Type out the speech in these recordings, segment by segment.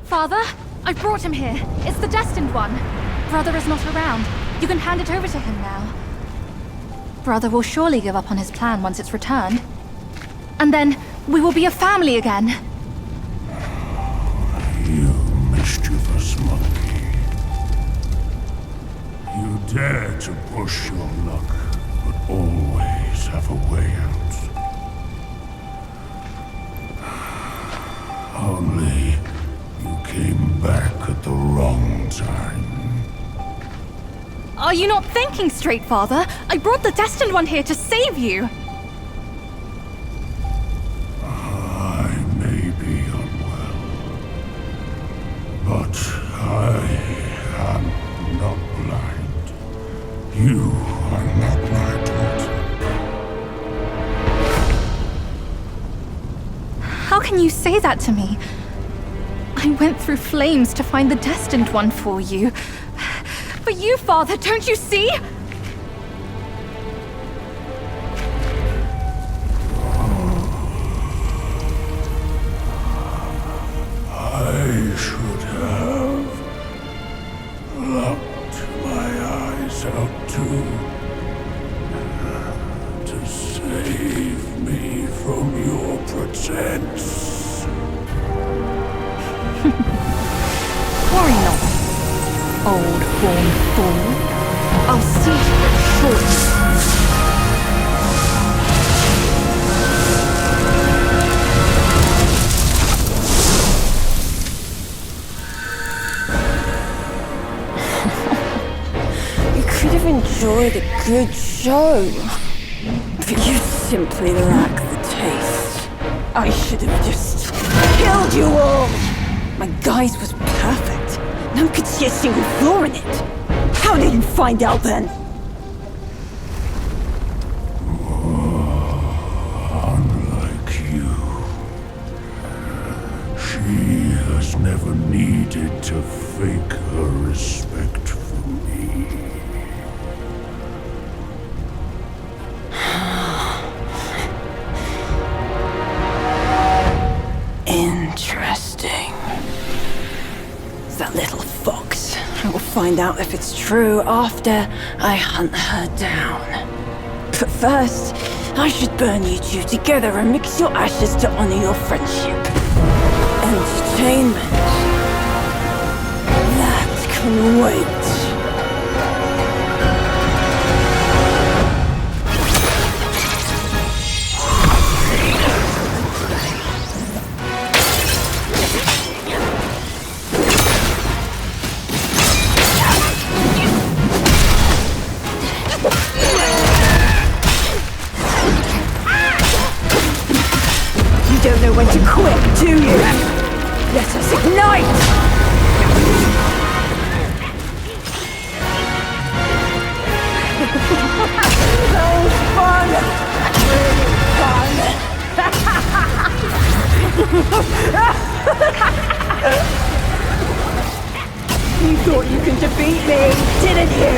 Father, I've brought him here. It's the Destined One. Brother is not around. You can hand it over to him now. Brother will surely give up on his plan once it's returned. And then, we will be a family again. You mischievous monkey. You dare to push your luck, but always have a way out. Only you came back at the wrong time. Are you not thinking straight, Father? I brought the Destined One here to save you! I may be unwell, but I am not blind. You are not my daughter. How can you say that to me? I went through flames to find the Destined One for you. But you, Father, don't you see? I should have locked my eyes out to save me from your pretense. Worry not, old horn fool. I'll see to it shortly. You could have enjoyed a good show, but you simply lack the taste. I should have just killed you all! My guise was perfect. No one could see a single flaw in it. How did you find out then? Unlike you, she has never needed to fake her respect for me. Interesting. That little fox. I will find out if it's true after I hunt her down. But first, I should burn you two together and mix your ashes to honor your friendship. Entertainment. That can wait. You don't know when to quit, do you? Let us ignite! That was fun! Really fun! You thought you could defeat me, didn't you?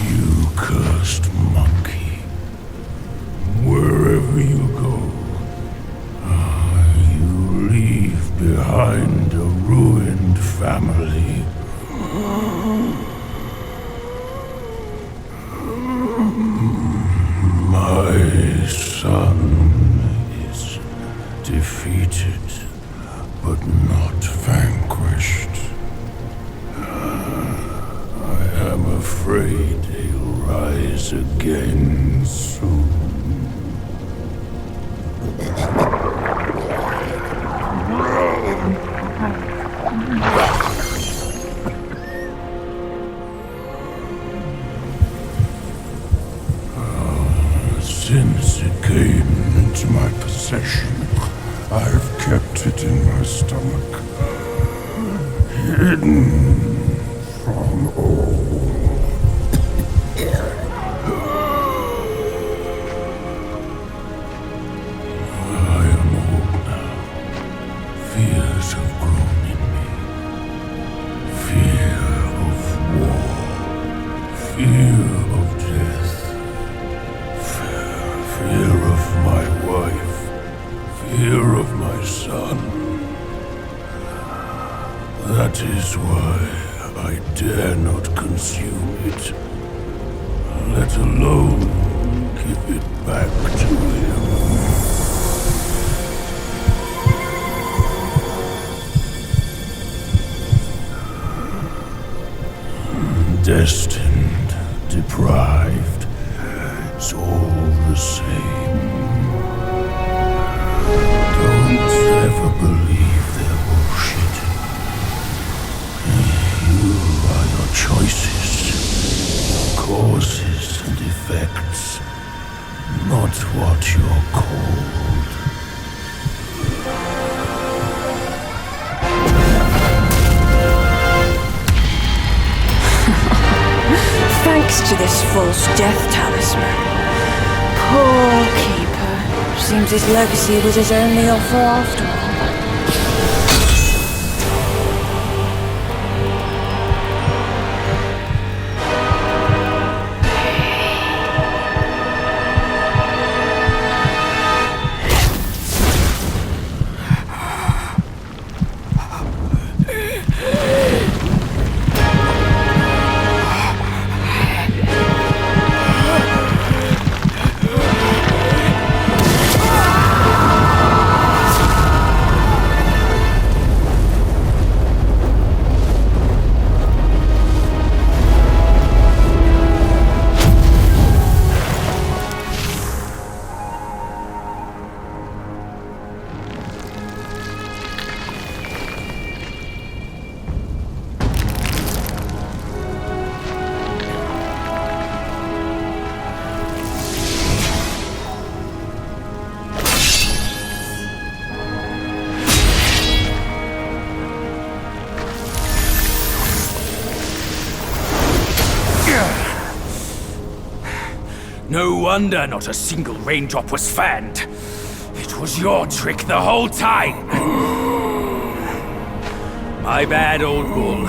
You cursed monkey. Wherever you go, you leave behind a ruined family. My son is defeated, but not vanquished. I am afraid he'll rise again soon. Since it came into my possession, I've kept it in my stomach, hidden from all. I am old now. Fears have grown in me. Fear of war. Fear of death. Fear of my wife. Fear of my son. That is why I dare not consume it, let alone give it back to him. Destined, deprived, it's all the same. Don't ever believe their bullshit. You are your choices, causes and effects, not what you're called. Thanks to this false death talisman. Poor keeper. Seems his legacy was his only offer after all. No wonder not a single raindrop was fanned. It was your trick the whole time. My bad, old bull.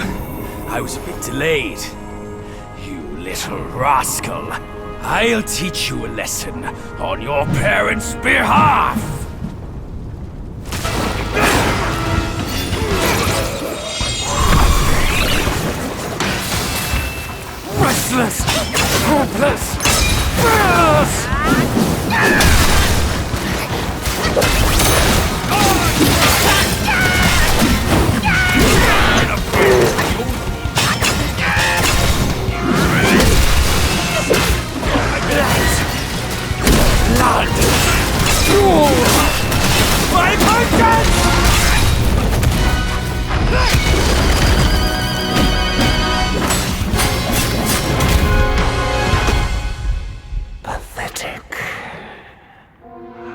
I was a bit delayed. You little rascal. I'll teach you a lesson on your parents' behalf. Restless, hopeless, fearless! Blood! My vengeance! Pathetic.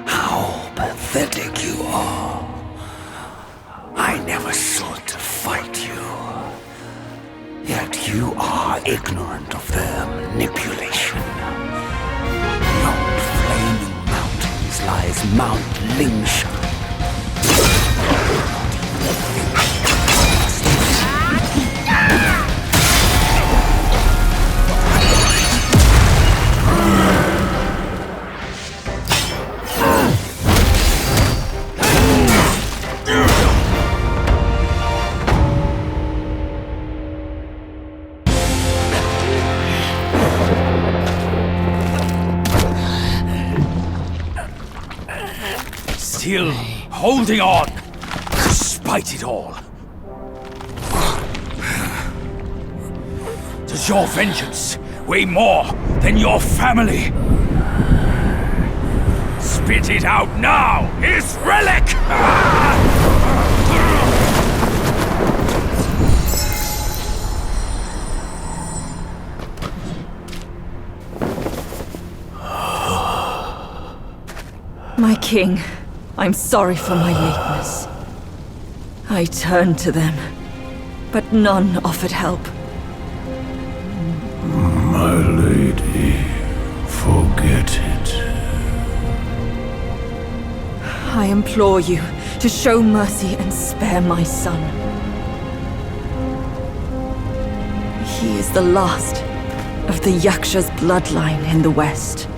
How pathetic you are. I never sought to fight you. Yet you are ignorant of their manipulation. Beyond flaming mountains lies Mount Lingshan. Still holding on, despite it all. Does your vengeance weigh more than your family? Spit it out now, his relic! My king, I'm sorry for my lateness. I turned to them, but none offered help. My lady, forget it. I implore you to show mercy and spare my son. He is the last of the Yaksha's bloodline in the West,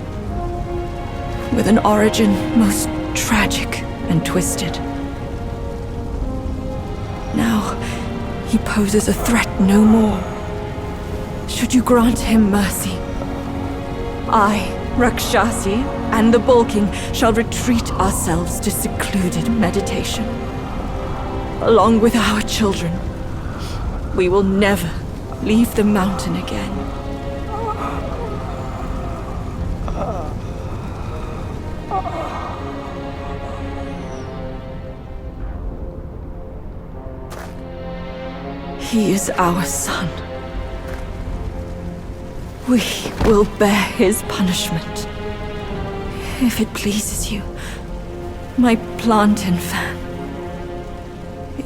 with an origin most tragic and twisted. Now, he poses a threat no more. Should you grant him mercy, I, Rakshasi, and the Bull King shall retreat ourselves to secluded meditation. Along with our children, we will never leave the mountain again. He is our son. We will bear his punishment. If it pleases you, my plantain fan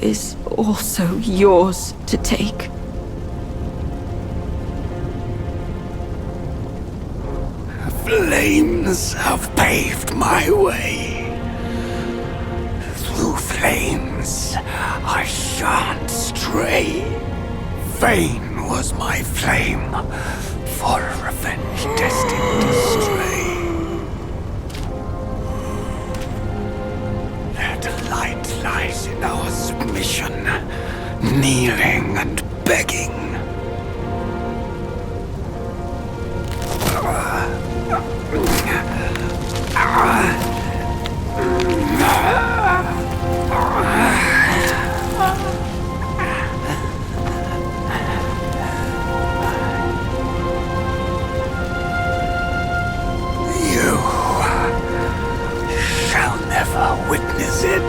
is also yours to take. Flames have paved my way. Through flames, I shan't stray. Vain was my flame, for revenge destined to stray. That light lies in our submission, kneeling and begging. You shall never witness it.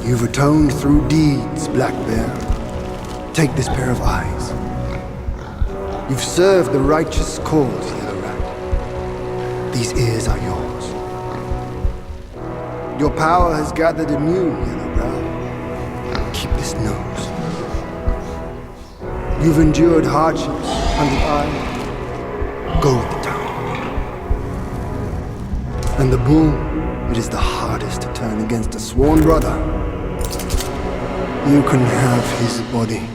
You've atoned through deeds, Black Bear. Take this pair of eyes. You've served the righteous cause, Yellow Rat. These ears are yours. Your power has gathered anew, Yellow Brow. Keep this nose. You've endured hardships under eye. Go with the tongue. And the bull, it is the hardest to turn against a sworn brother. You can have his body.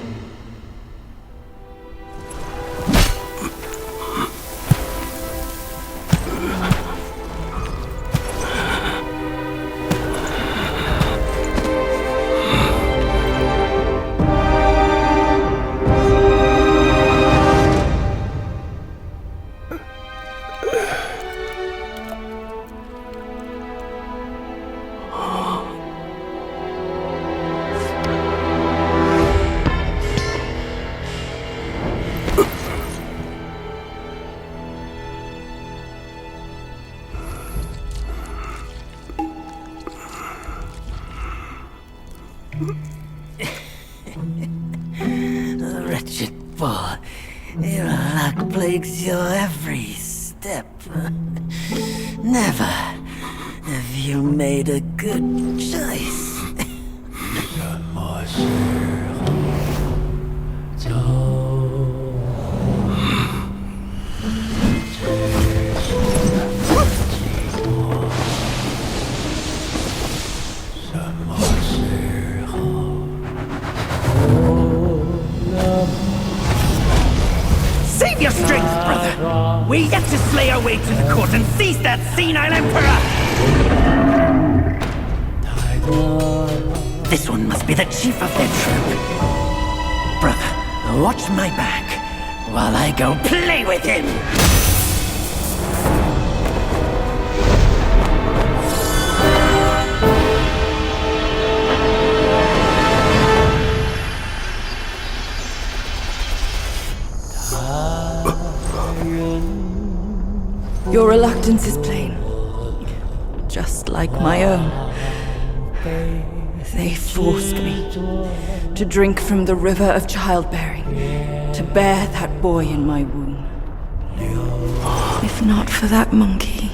Wretched bull, your luck plagues your every step. Never have you made a good choice. Save your strength, brother! We yet to slay our way to the court and seize that senile emperor! This one must be the chief of their troop. Brother, watch my back while I go play with him! just like my own. They forced me to drink from the river of childbearing, to bear that boy in my womb. If not for that monkey,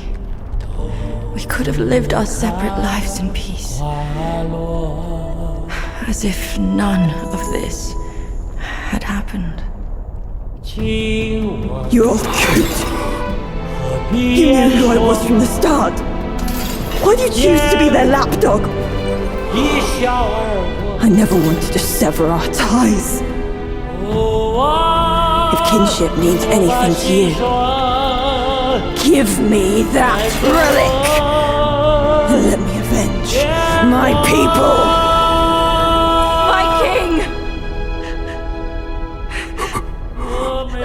we could have lived our separate lives in peace. As if none of this had happened. You're all cute. You knew who I was from the start. Why do you choose to be their lapdog? I never wanted to sever our ties. If kinship means anything to you, give me that relic and let me avenge my people. My king!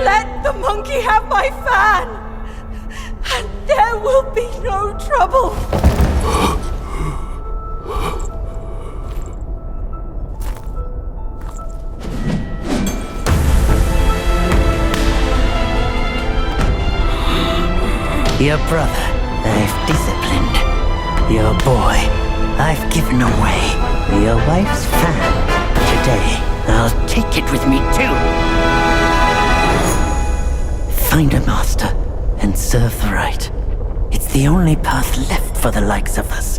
Let the monkey have my fan, and there will be no trouble. Your brother, I've disciplined. Your boy, I've given away. Your wife's fan. Today, I'll take it with me too. Find a master and serve the right. It's the only path left for the likes of us.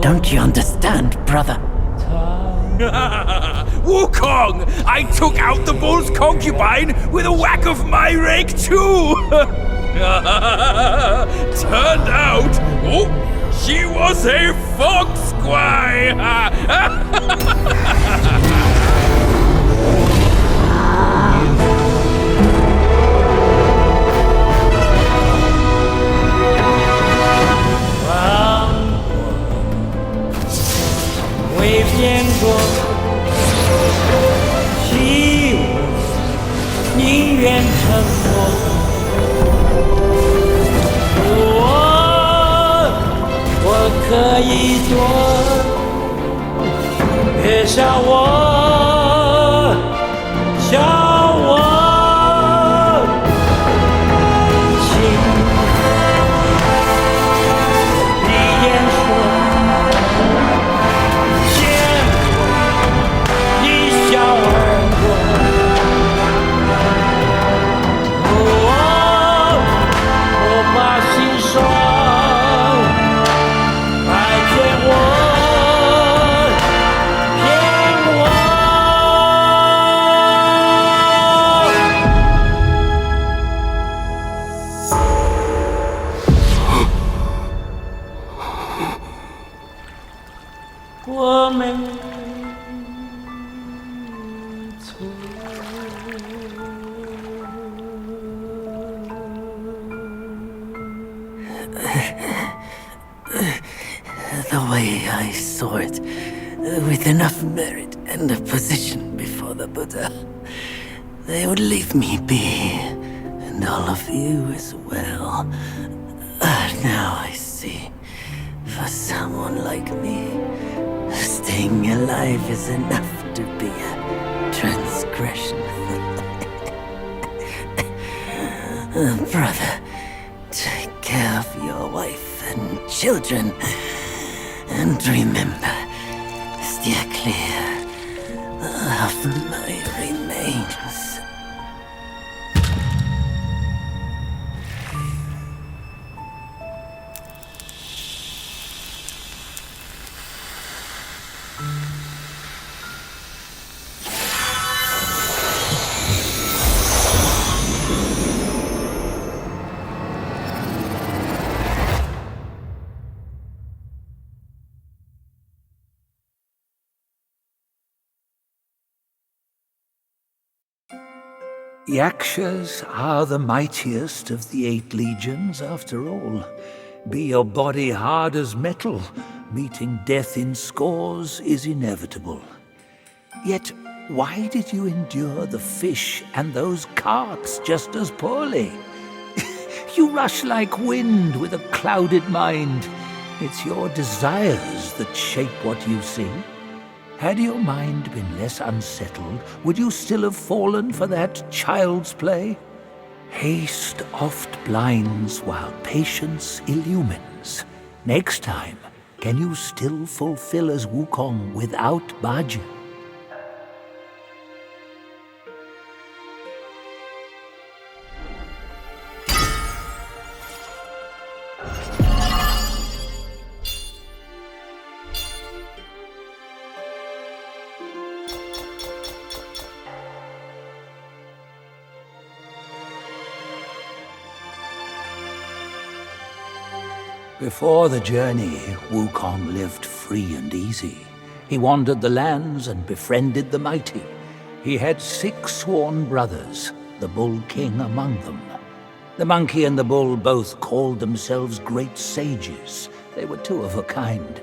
Don't you understand, brother? Wukong! I took out the bull's concubine with a whack of my rake too! Turned out, she was a fox squire! The way I saw it, with enough merit and a position before the Buddha, they would leave me be, and all of you as well. Now I see, for someone like me, staying alive is enough to be a transgression. Brother, take care of your wife and children. And remember, steer clear of my remains. Yakshas are the mightiest of the 8 legions, after all. Be your body hard as metal, meeting death in scores is inevitable. Yet, why did you endure the fish and those carts just as poorly? You rush like wind with a clouded mind. It's your desires that shape what you see. Had your mind been less unsettled, would you still have fallen for that child's play? Haste oft blinds while patience illumines. Next time, can you still fulfill as Wukong without Bajie? Before the journey, Wukong lived free and easy. He wandered the lands and befriended the mighty. He had 6 sworn brothers, the Bull King among them. The monkey and the bull both called themselves great sages. They were 2 of a kind.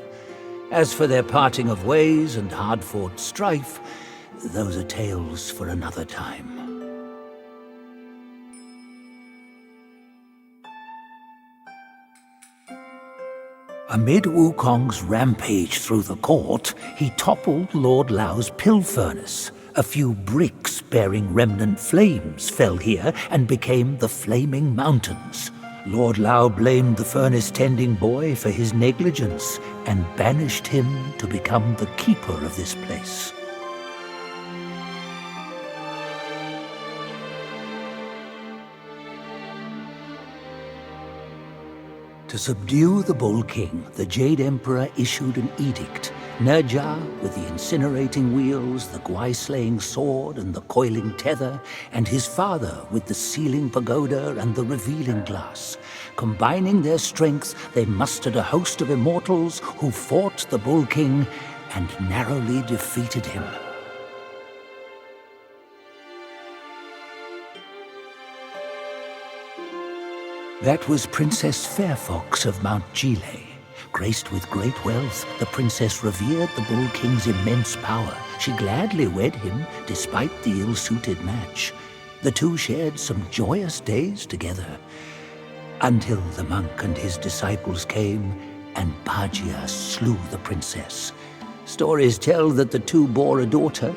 As for their parting of ways and hard-fought strife, those are tales for another time. Amid Wukong's rampage through the court, he toppled Lord Lao's pill furnace. A few bricks bearing remnant flames fell here and became the Flaming Mountains. Lord Lao blamed the furnace-tending boy for his negligence and banished him to become the keeper of this place. To subdue the Bull King, the Jade Emperor issued an edict. Nerja, with the incinerating wheels, the Gwai-slaying sword, and the coiling tether, and his father with the sealing pagoda and the revealing glass. Combining their strength, they mustered a host of immortals who fought the Bull King and narrowly defeated him. That was Princess Fairfox of Mount Gile. Graced with great wealth, the princess revered the Bull King's immense power. She gladly wed him, despite the ill-suited match. The 2 shared some joyous days together, until the monk and his disciples came, and Bajie slew the princess. Stories tell that the 2 bore a daughter,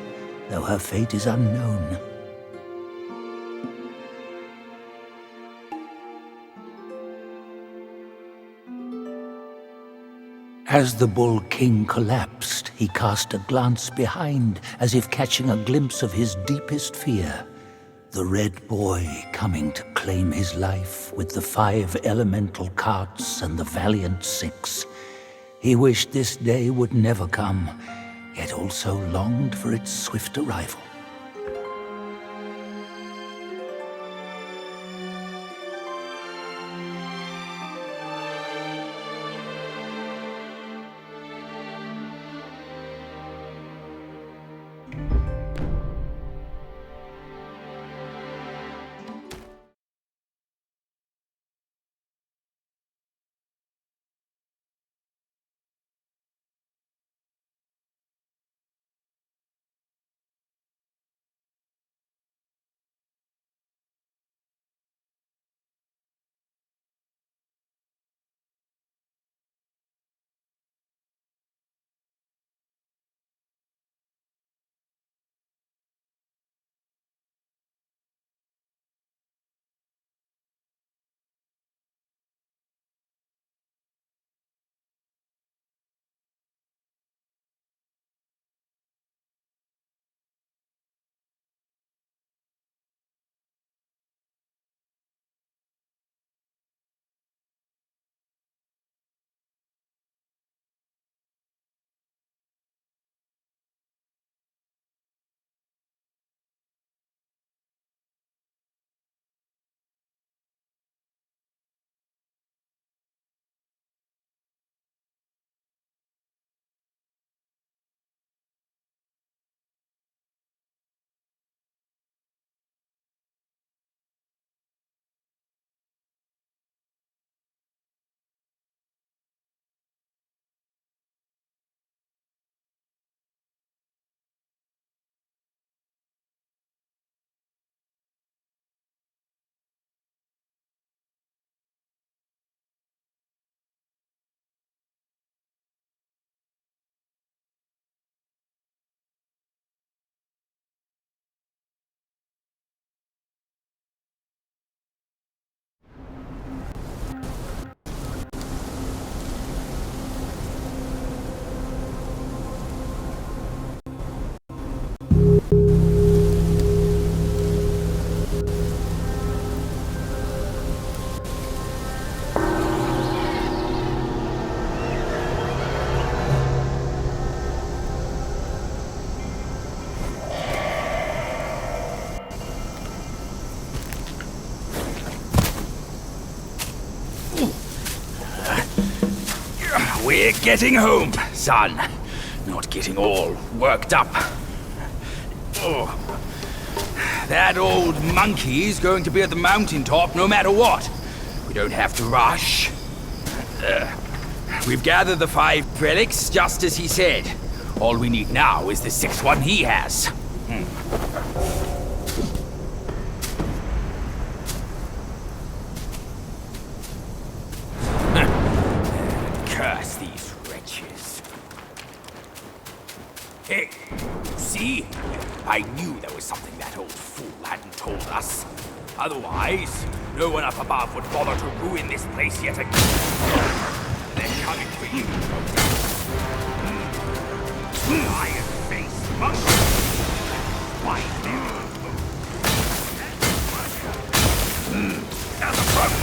though her fate is unknown. As the Bull King collapsed, he cast a glance behind, as if catching a glimpse of his deepest fear. The Red Boy coming to claim his life with the 5 elemental carts and the valiant 6. He wished this day would never come, yet also longed for its swift arrival. we're getting home, son. Not getting all worked up. Oh. That old monkey's going to be at the mountaintop no matter what. We don't have to rush. We've gathered the 5 relics, just as he said. All we need now is the 6th one he has. Curse these wretches. Hey, see? I knew there was something that old fool hadn't told us. Otherwise, no one up above would bother to ruin this place yet again. They're coming for you. Iron-faced monkey. Why there? At the front.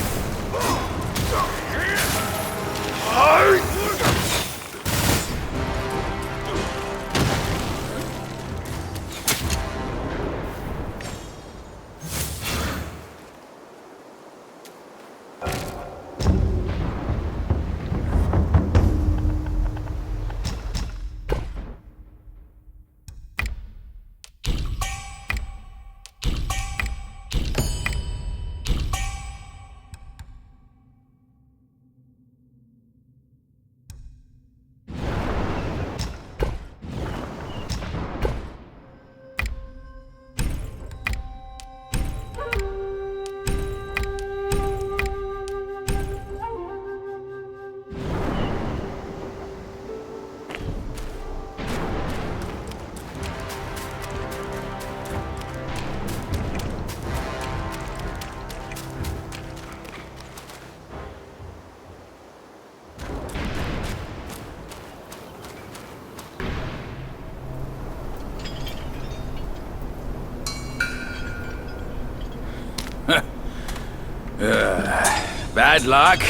Bad luck.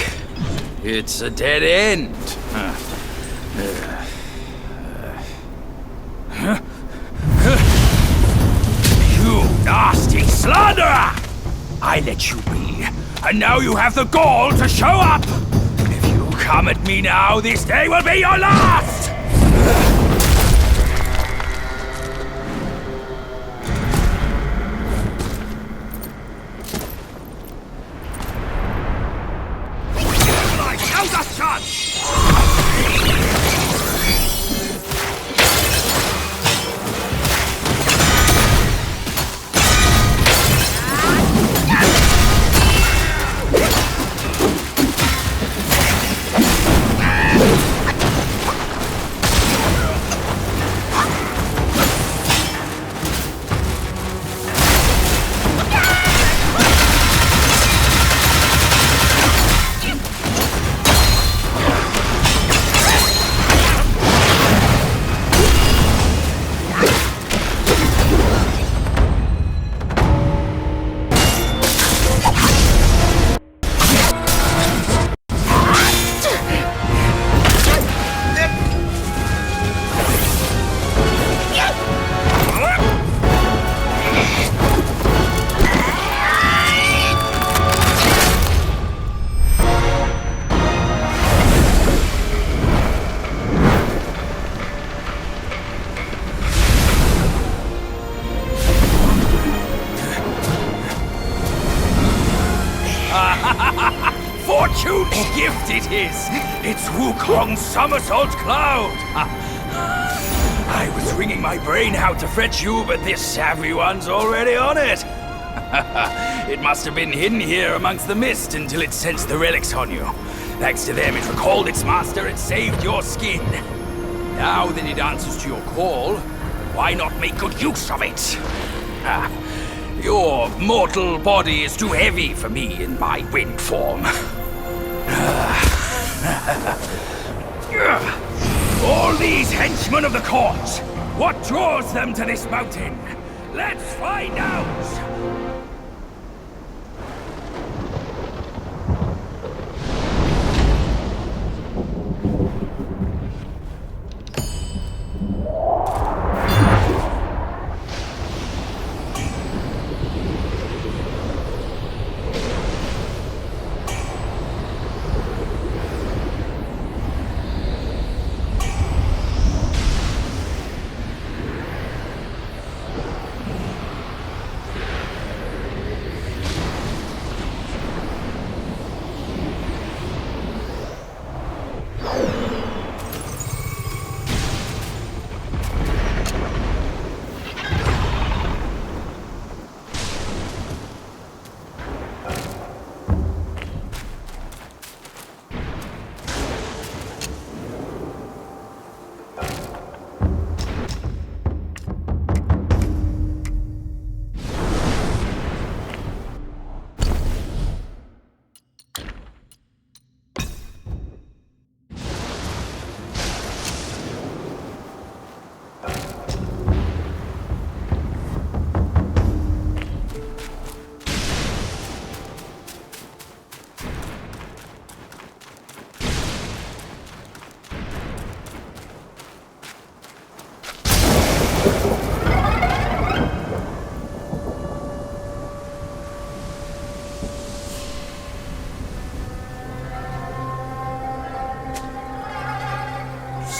It's a dead end. You nasty slanderer! I let you be, and now you have the gall to show up! If you come at me now, this day will be your last! Fortune's gift it is! It's Wukong's somersault cloud! I was wringing my brain how to fetch you, but this savvy one's already on it! It must have been hidden here amongst the mist until it sensed the relics on you. Thanks to them, it recalled its master and saved your skin. Now that it answers to your call, why not make good use of it? Your mortal body is too heavy for me in my wind form. All these henchmen of the court, what draws them to this mountain? Let's find out!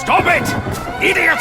Stop it! Idiot!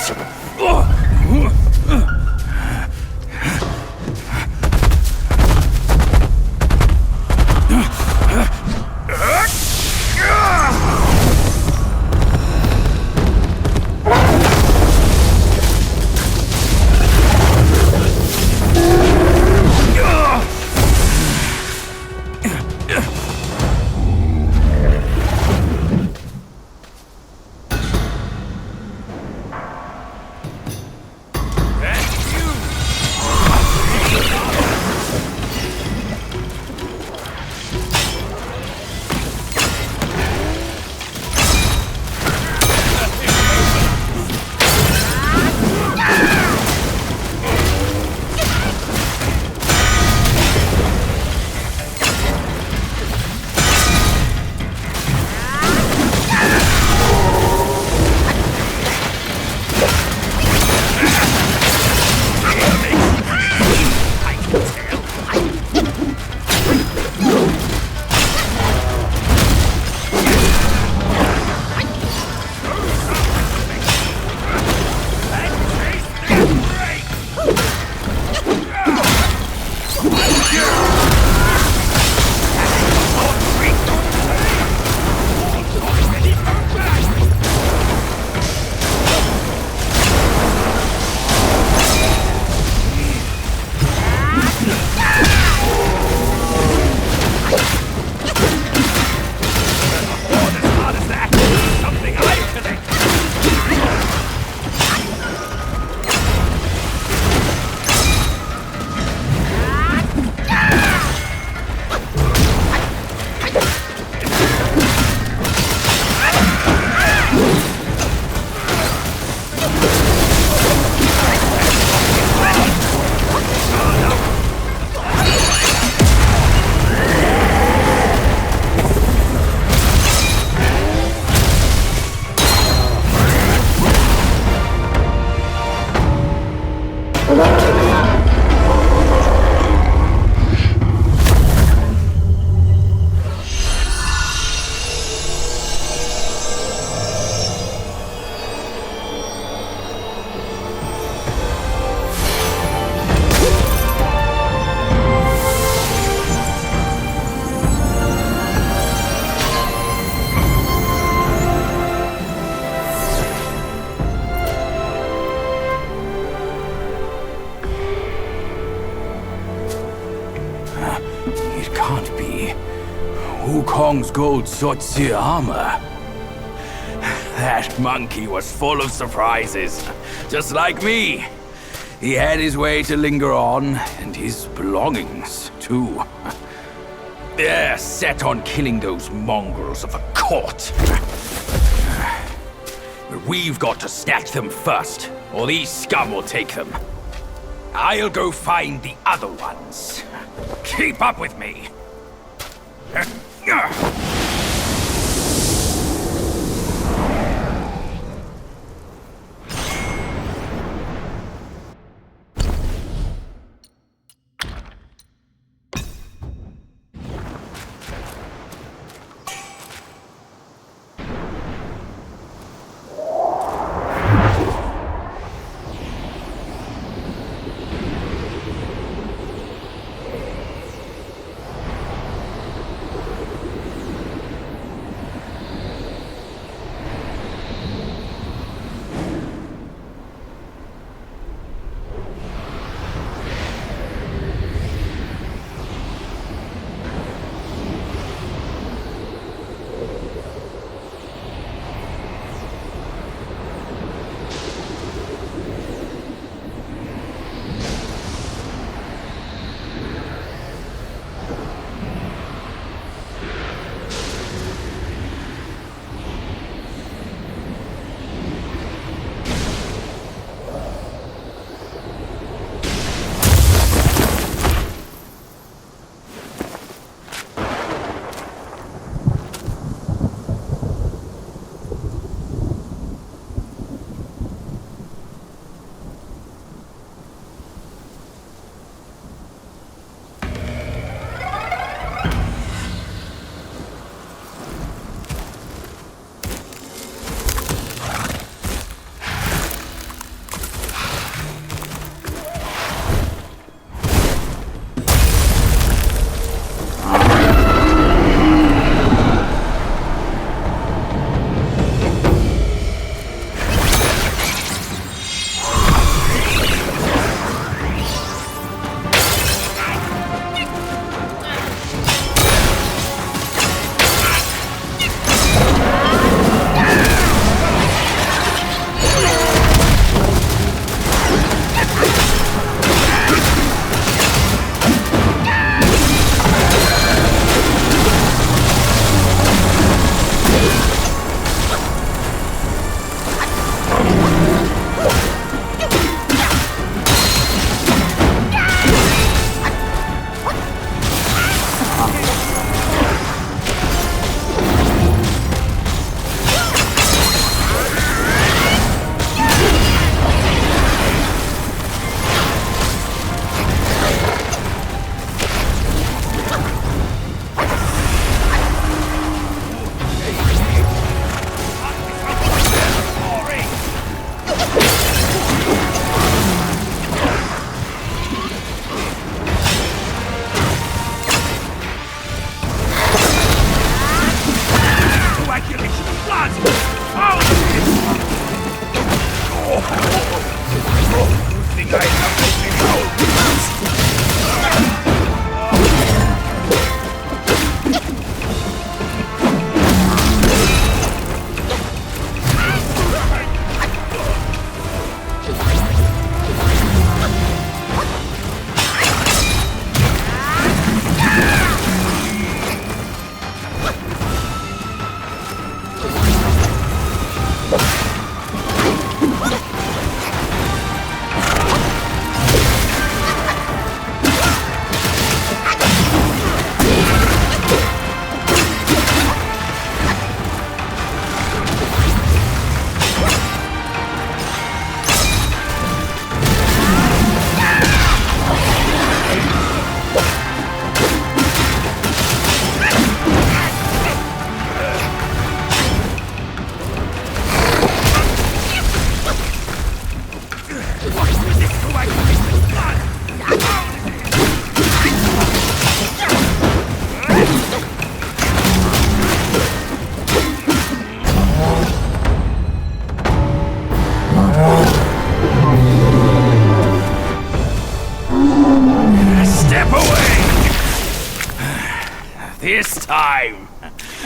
It can't be. Wukong's gold Sotzi armor. That monkey was full of surprises. Just like me. He had his way to linger on, and his belongings, too. They're set on killing those mongrels of a court. But we've got to snatch them first, or these scum will take them. I'll go find the other ones. Keep up with me.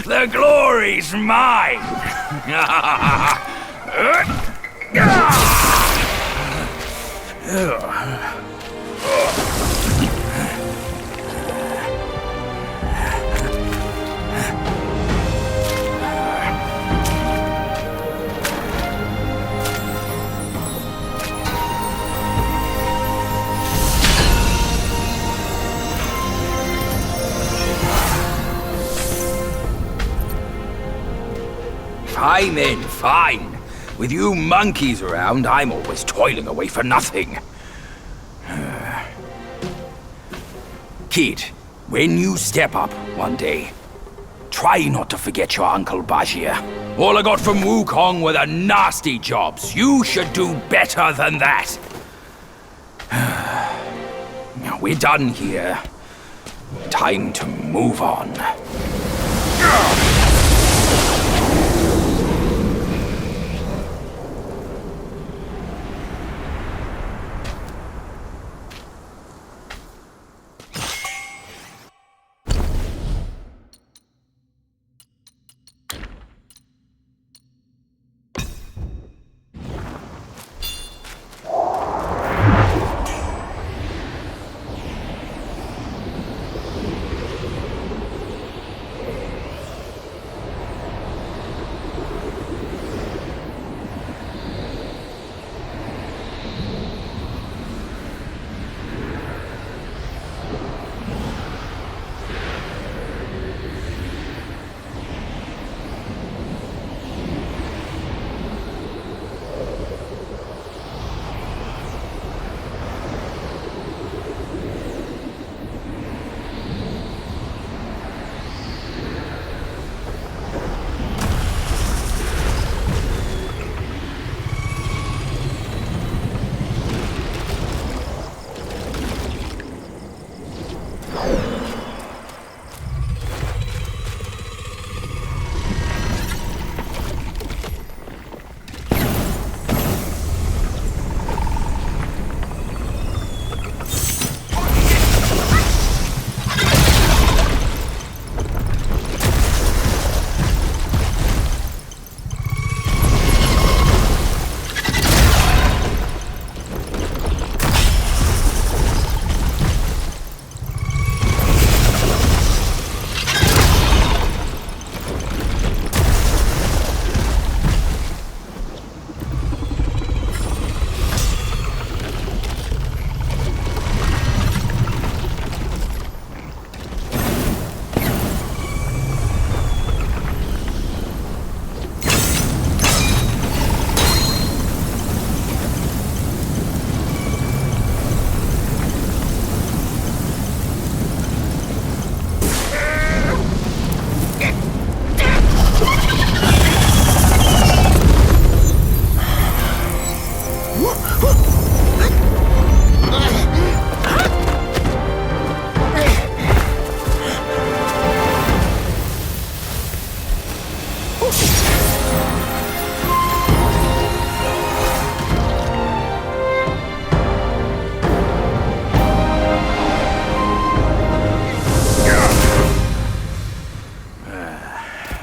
The glory's mine! Fine then, fine. With you monkeys around, I'm always toiling away for nothing. Kid, when you step up one day, try not to forget your Uncle Bajir. All I got from Wukong were the nasty jobs. You should do better than that. Now we're done here. Time to move on.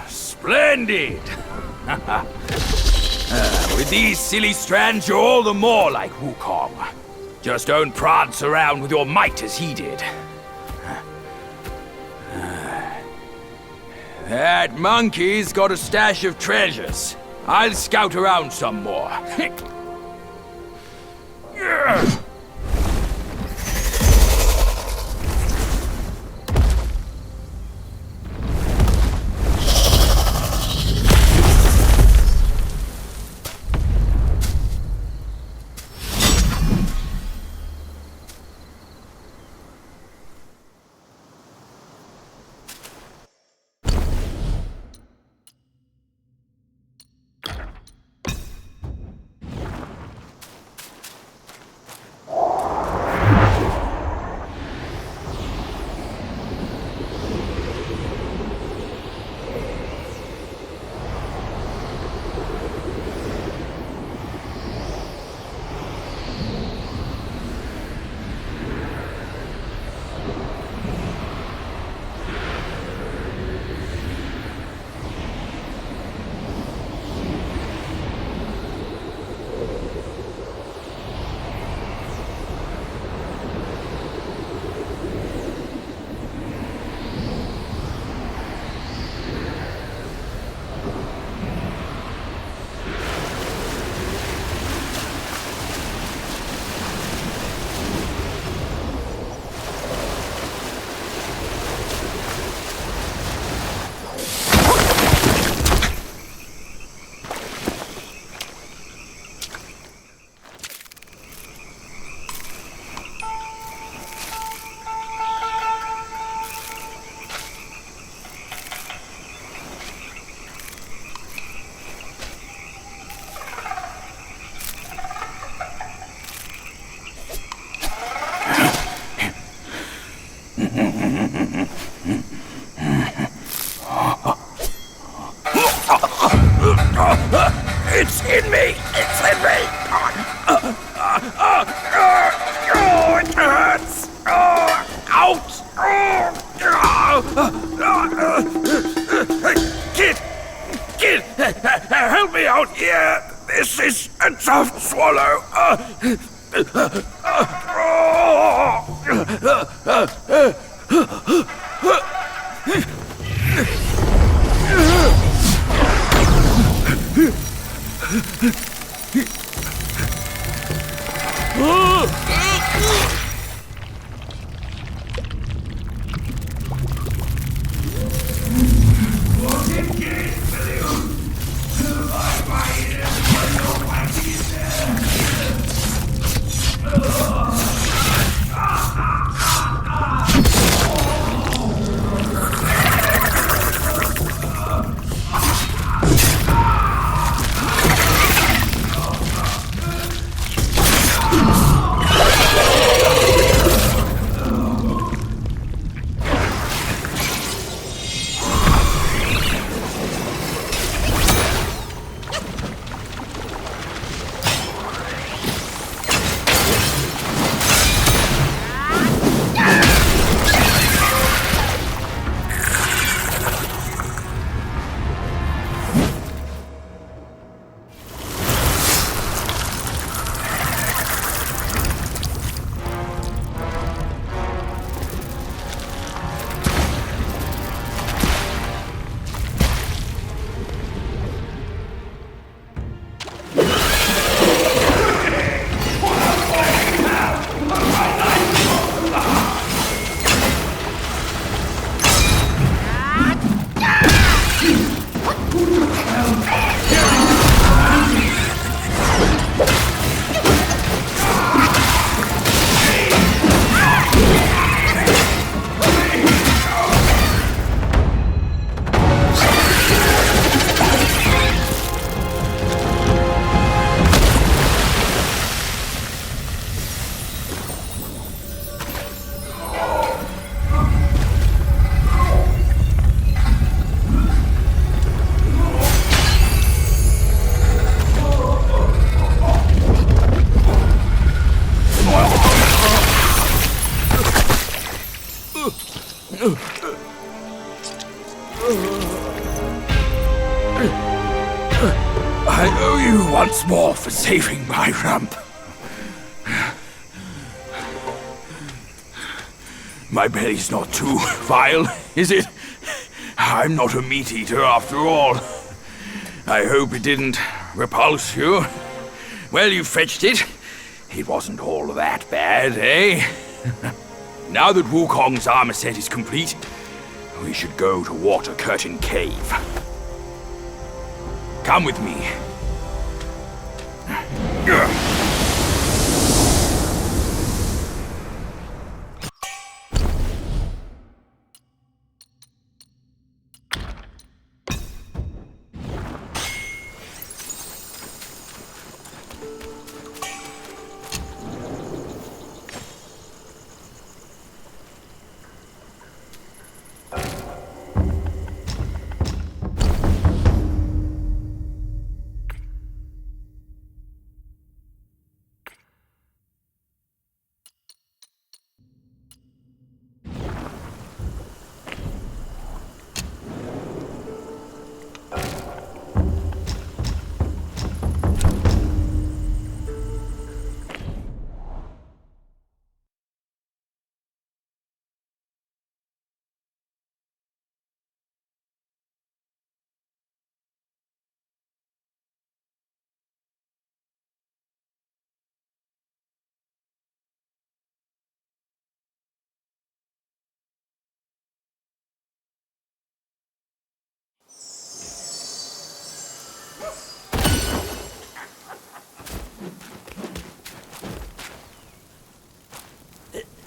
Splendid! With these silly strands, you're all the more like Wukong. Just don't prance around with your might as he did. That monkey's got a stash of treasures. I'll scout around some more. help me out here! This is a tough swallow! I owe you once more for saving my rump. My belly's not too vile, is it? I'm not a meat eater after all. I hope it didn't repulse you. Well, you fetched it. It wasn't all that bad, eh? Now that Wukong's armor set is complete, we should go to Water Curtain Cave. Come with me.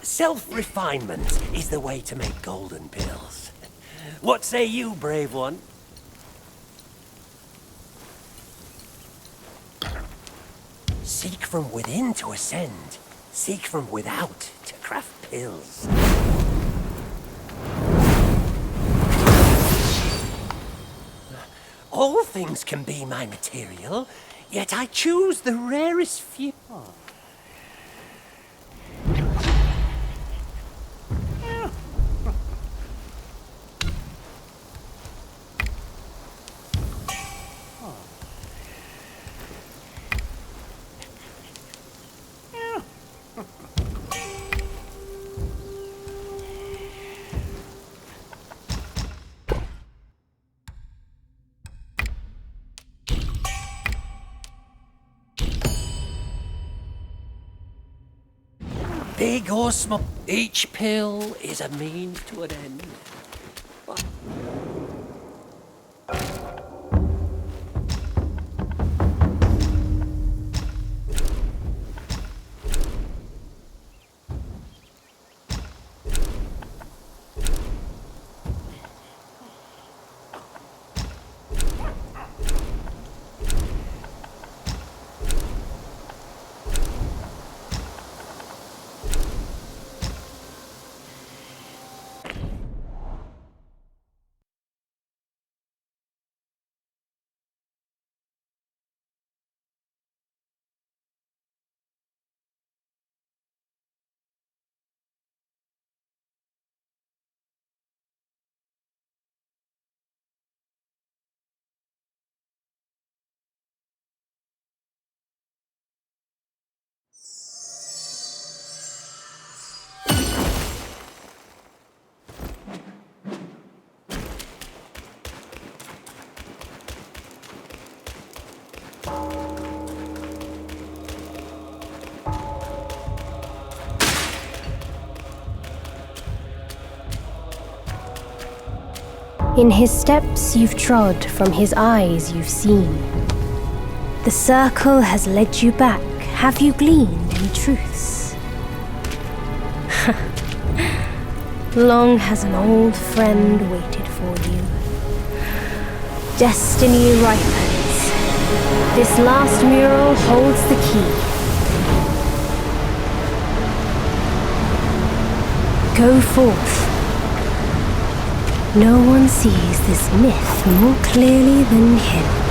Self-refinement is the way to make golden pills. What say you, brave one? Seek from within to ascend. Seek from without to craft pills. All things can be my material, yet I choose the rarest few. big or small, each pill is a means to an end. In his steps you've trod, from his eyes you've seen. The circle has led you back, have you gleaned any truths? Long has an old friend waited for you. Destiny ripens. This last mural holds the key. Go forth. No one sees this myth more clearly than him.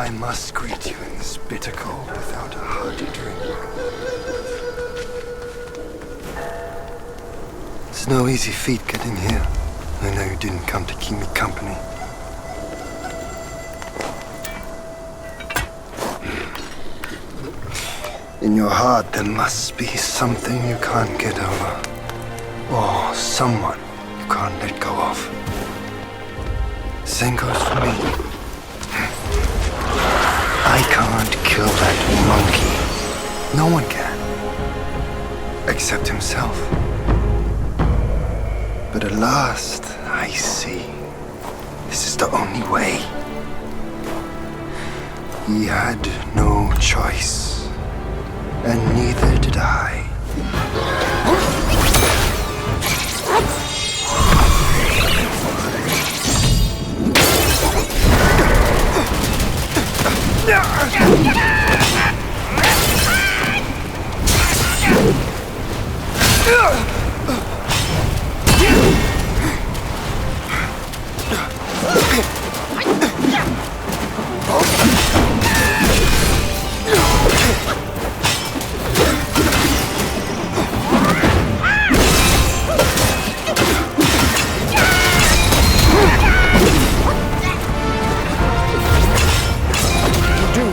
I must greet you in this bitter cold without a hearty drink. It's no easy feat getting here. I know you didn't come to keep me company. In your heart, there must be something you can't get over. Or someone you can't let go of. Same goes for me. I can't kill that monkey. No one can. Except himself. But at last, I see. This is the only way. He had no choice. And neither did I.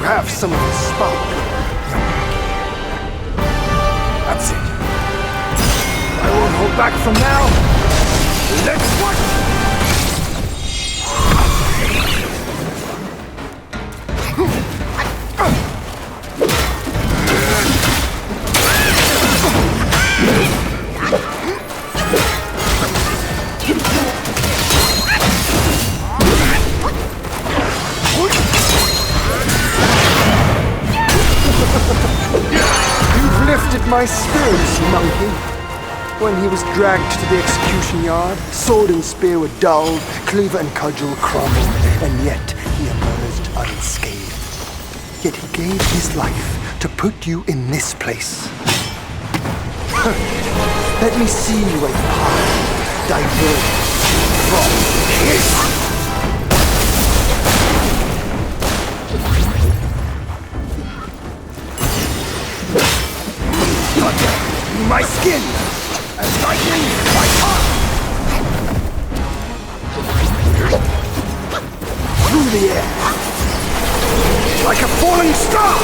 Have some of the spark. That's it. I won't hold back from now. Let's watch. You've lifted my spirits, monkey. When he was dragged to the execution yard, sword and spear were dulled, cleaver and cudgel crumbled, and yet he emerged unscathed. Yet he gave his life to put you in this place. Let me see a path diverge from his. My skin, as lightning, my heart. Through the air, like a falling star.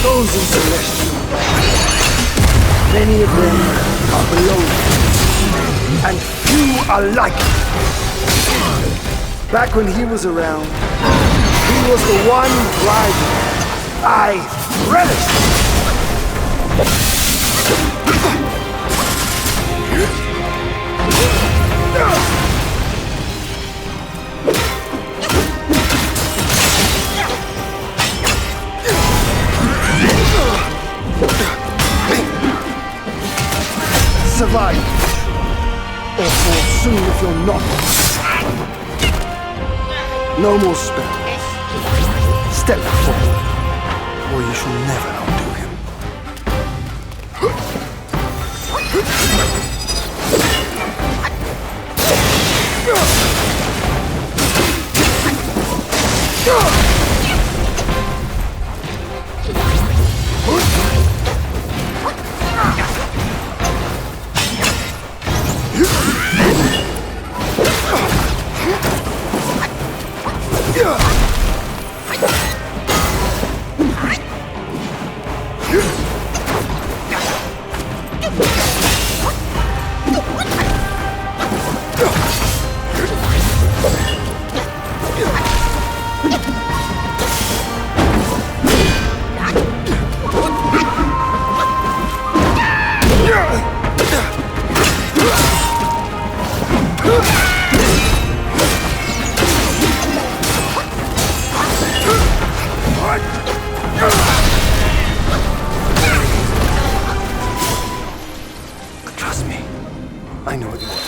Those in Celestial, many of them are below me, and few are like me. Back when he was around, he was the one rival I relished. Survive, or fall soon if you're not. No more spells. Step forward, or you shall never outdo him. Trust me, I know what you want.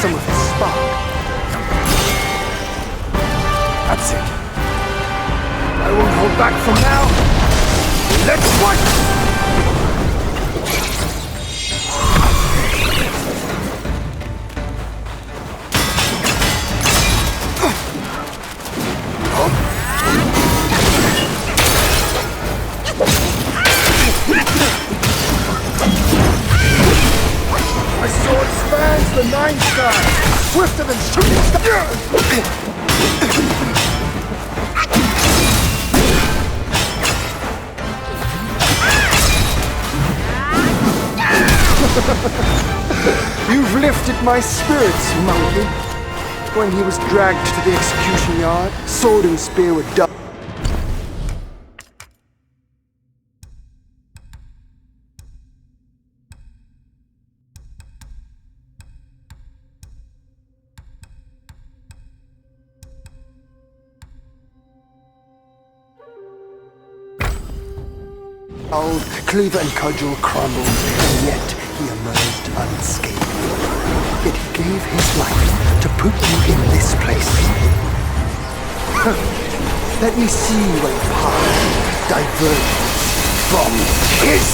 some of his spark. That's it. I won't hold back from now. Let's fight! My sword spans the 9 skies, swifter than shooting stars. You've lifted my spirits, monkey. When he was dragged to the execution yard, sword and spear were done. Old cleaver and cudgel crumbled, and yet he emerged unscathed. Yet he gave his life to put you in this place. Let me see where your path diverges from his.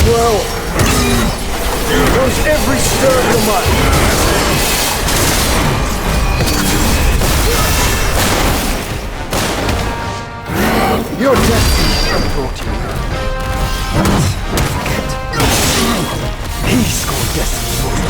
Well, knows every stir of your mind. Your destiny brought you here. But forget, he scored destiny for you.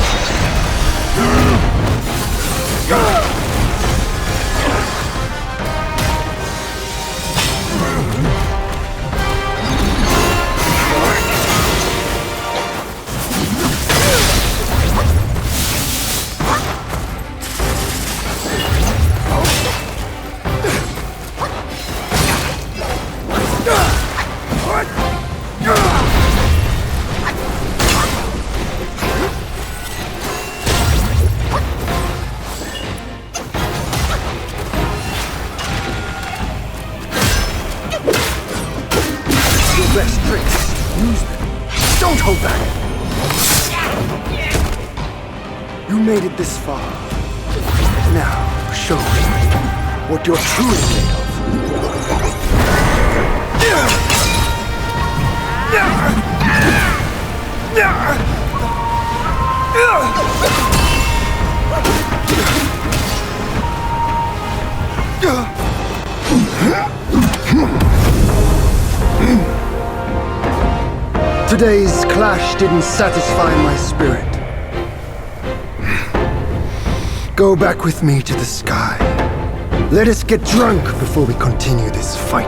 Best tricks. Use them. Don't hold back. You made it this far. Now, show me what you're truly made of. Today's clash didn't satisfy my spirit. Go back with me to the sky. Let us get drunk before we continue this fight.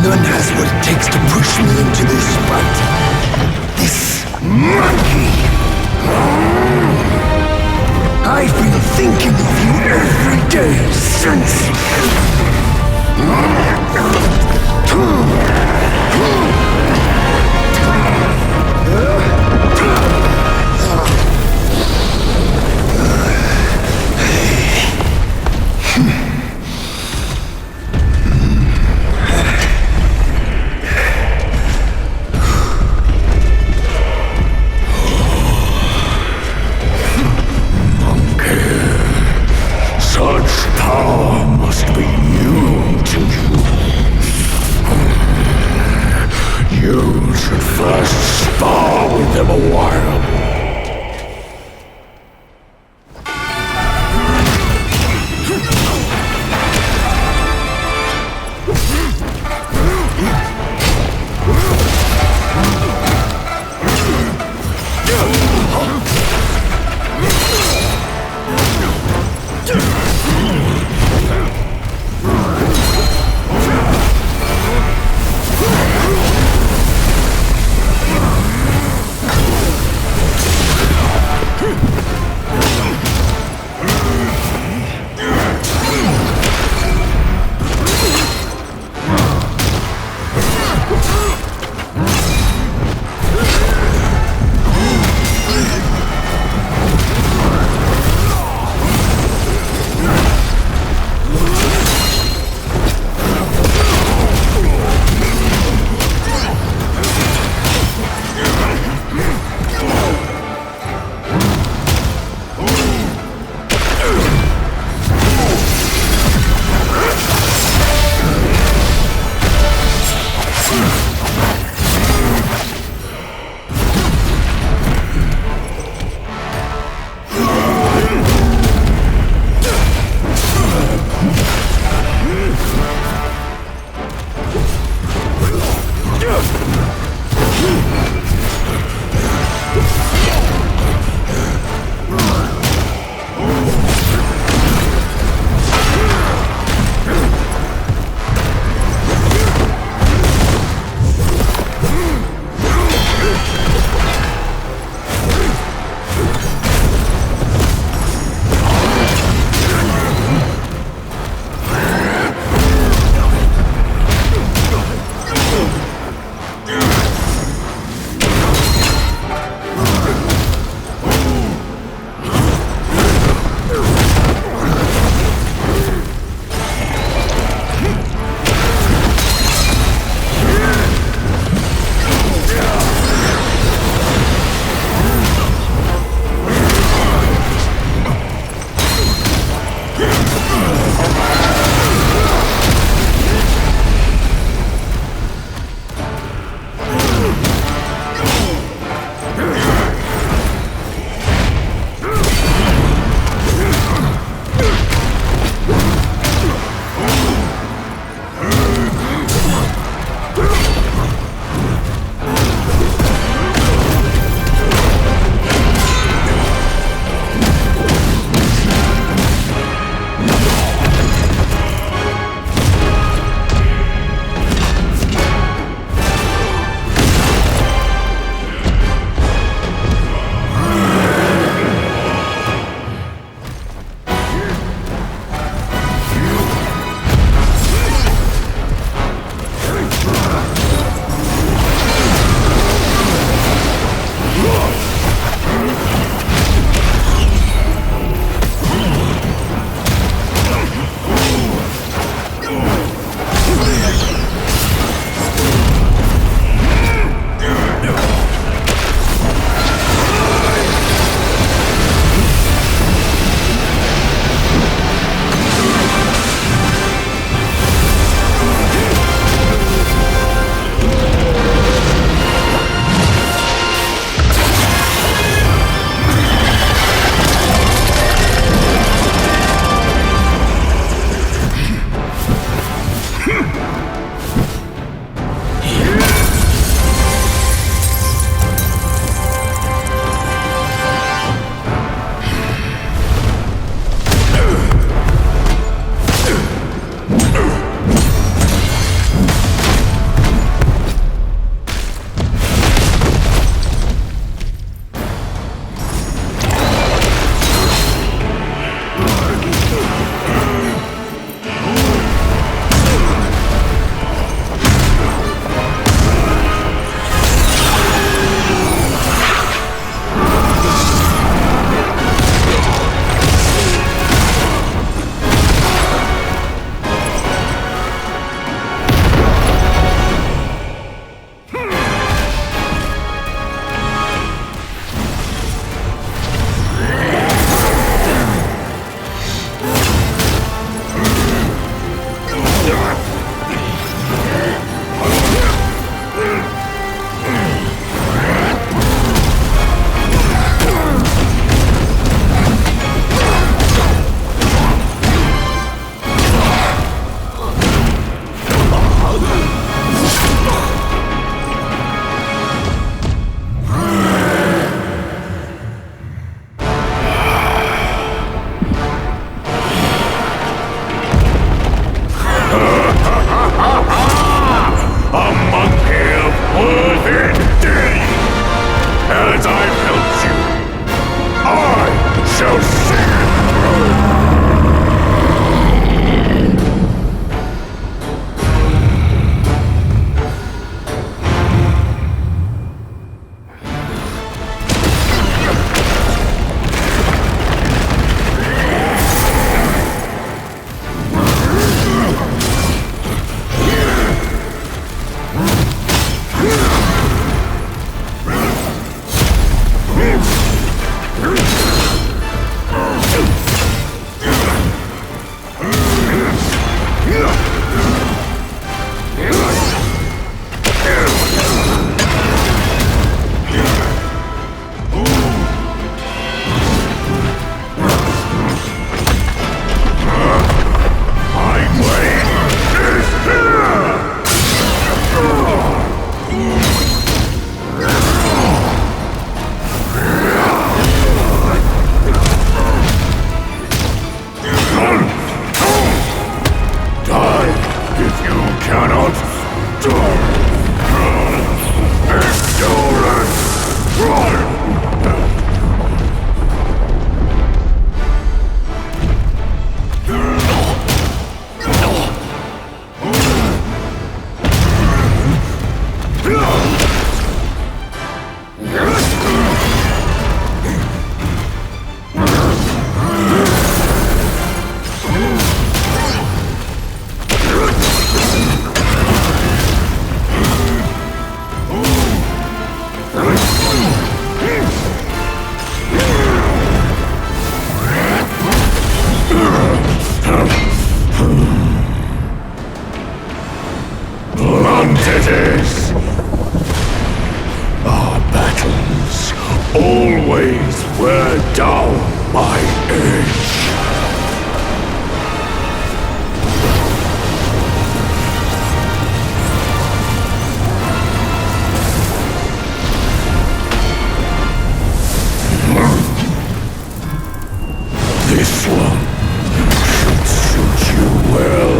None has what it takes to push me into this fight. This monkey! I've been thinking of you every day since. This one should suit you well.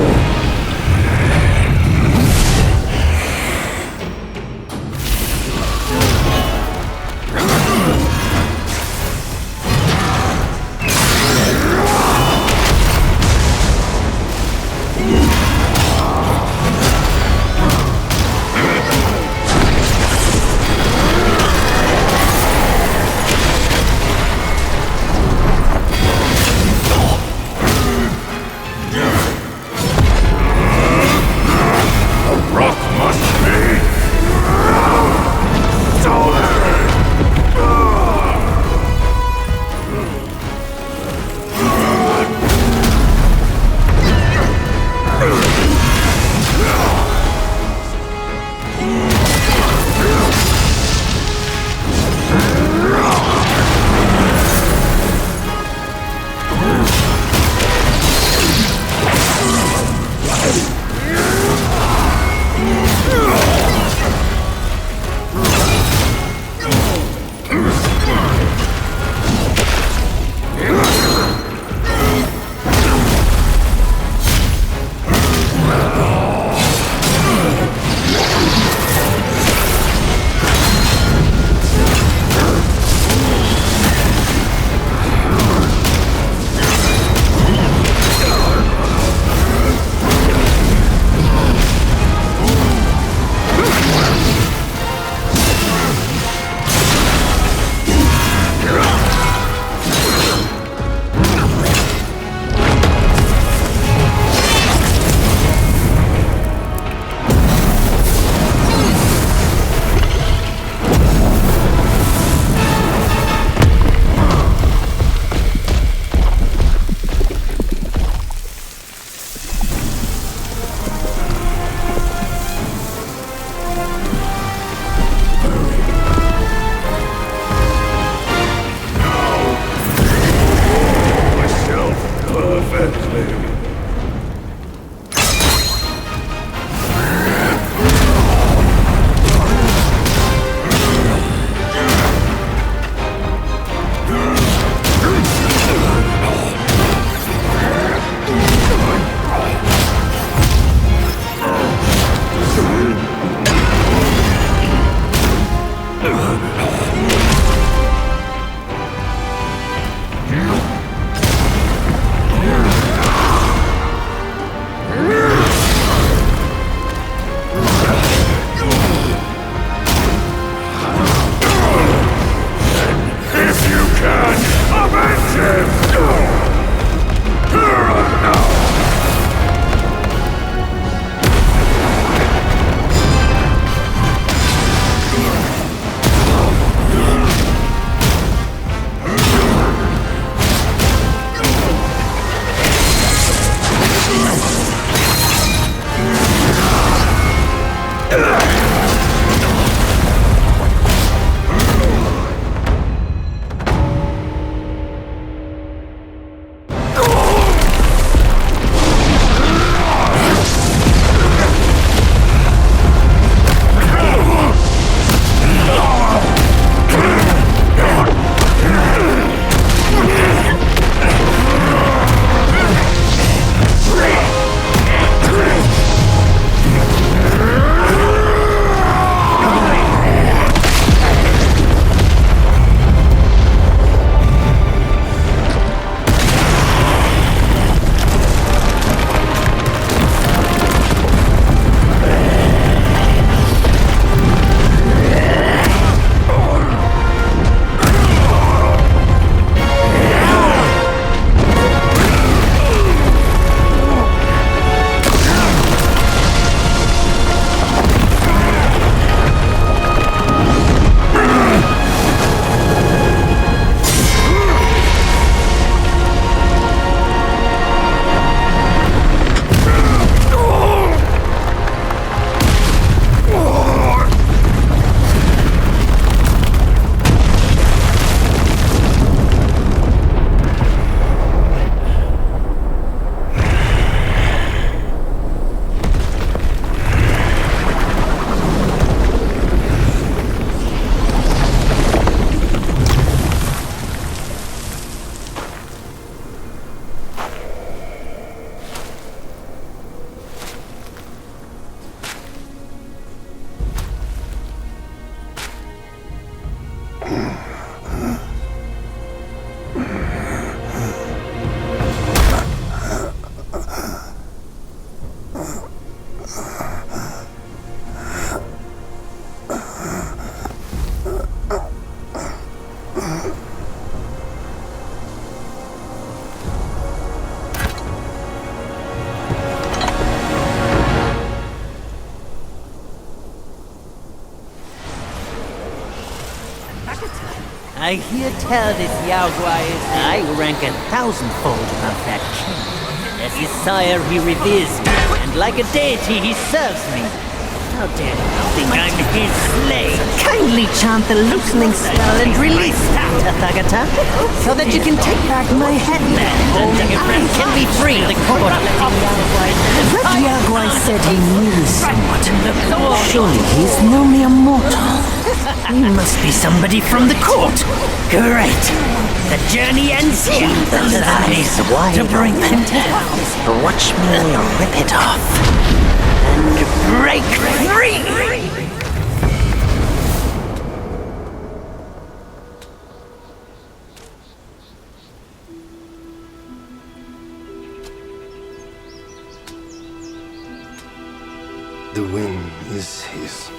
I hear tell this Yao Guai is... I rank 1,000-fold above that king. As his sire, he reveres me, and like a deity, he serves me. How dare you think I'm his slave? Kindly chant the loosening spell and release that, Tathagata, so that you can take back my headband and your friend can be free. The court That Yaguai said he knew somewhat. Surely he's no mere mortal. He must be somebody from the court. Great. The journey ends here. Those eyes wide to bring them down. Watch me rip it off. And break free! The win is his.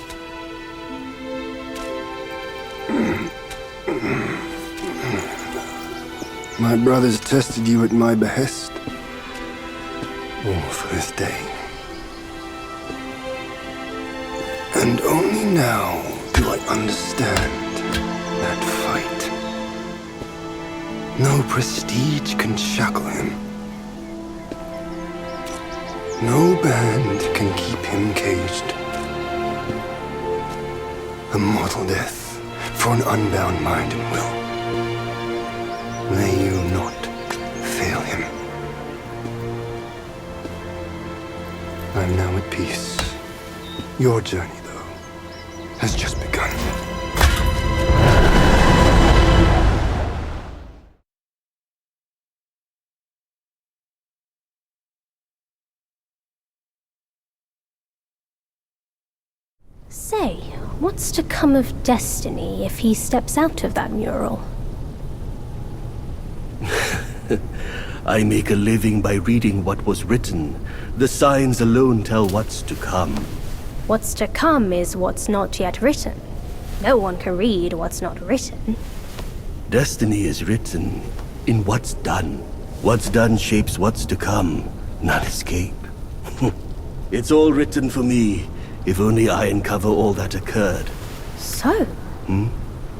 My brothers tested you at my behest. All for this day. And only now do I understand that fight. No prestige can shackle him. No band can keep him caged. A mortal death for an unbound mind and will. May you not fail him. I'm now at peace. Your journey, though, has just begun. Say, what's to come of Destiny if he steps out of that mural? I make a living by reading what was written. The signs alone tell what's to come. What's to come is what's not yet written. No one can read what's not written. Destiny is written in what's done. What's done shapes what's to come, not escape. It's all written for me, if only I uncover all that occurred. So?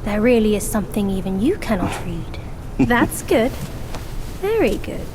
There really is something even you cannot read. That's good. Very good.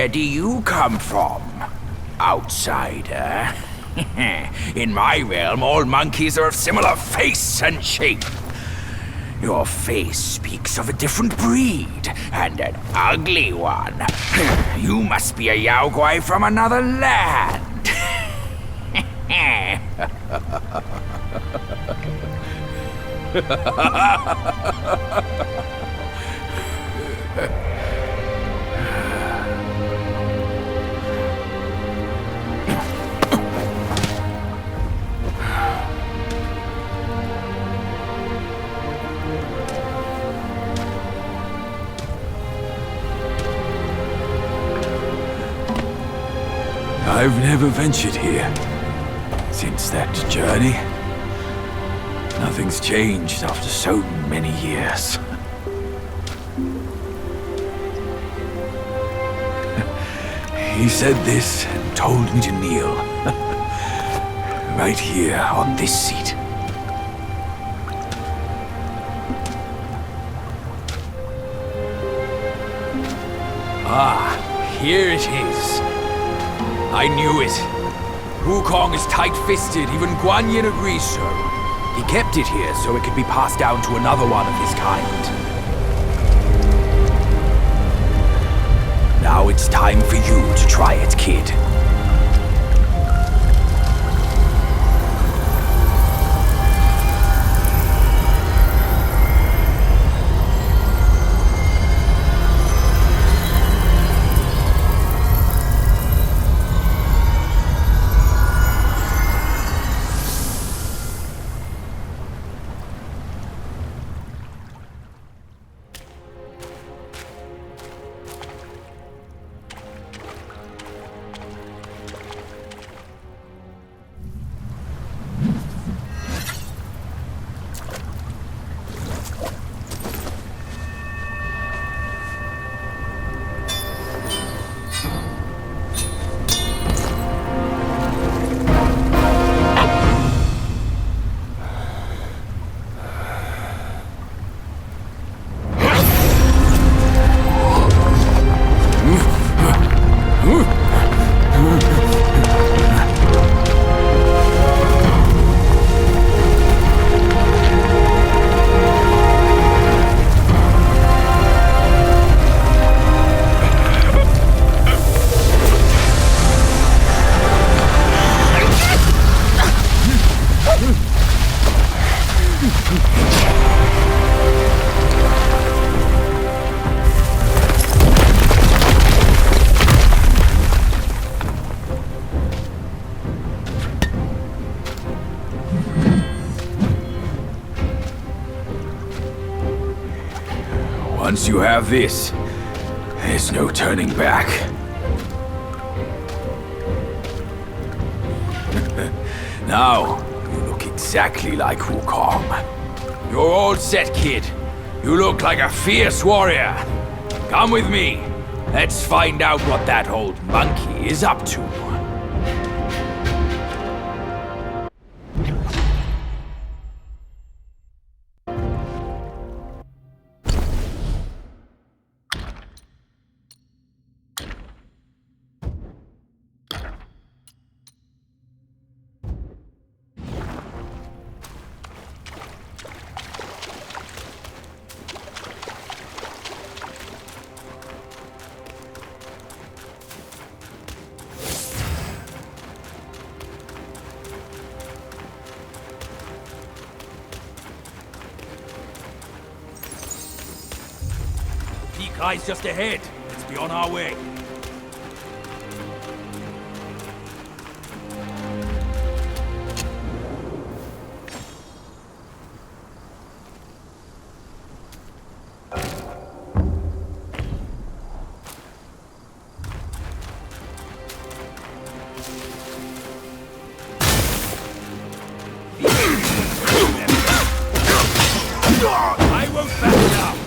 Where do you come from, outsider? In my realm, all monkeys are of similar face and shape. Your face speaks of a different breed, and an ugly one. You must be a Yaogwai from another land. I've never ventured here since that journey. Nothing's changed after so many years. He said this and told me to kneel. Right here on this seat. Ah, here it is. I knew it. Wukong is tight-fisted, even Guan Yin agrees so. He kept it here so it could be passed down to another one of his kind. Now it's time for you to try it, kid. Once you have this, there's no turning back. Now, you look exactly like Wukong. You're all set, kid. You look like a fierce warrior. Come with me. Let's find out what that old monkey is up to. Peak Eye's just ahead. Let's be on our way. I won't back down.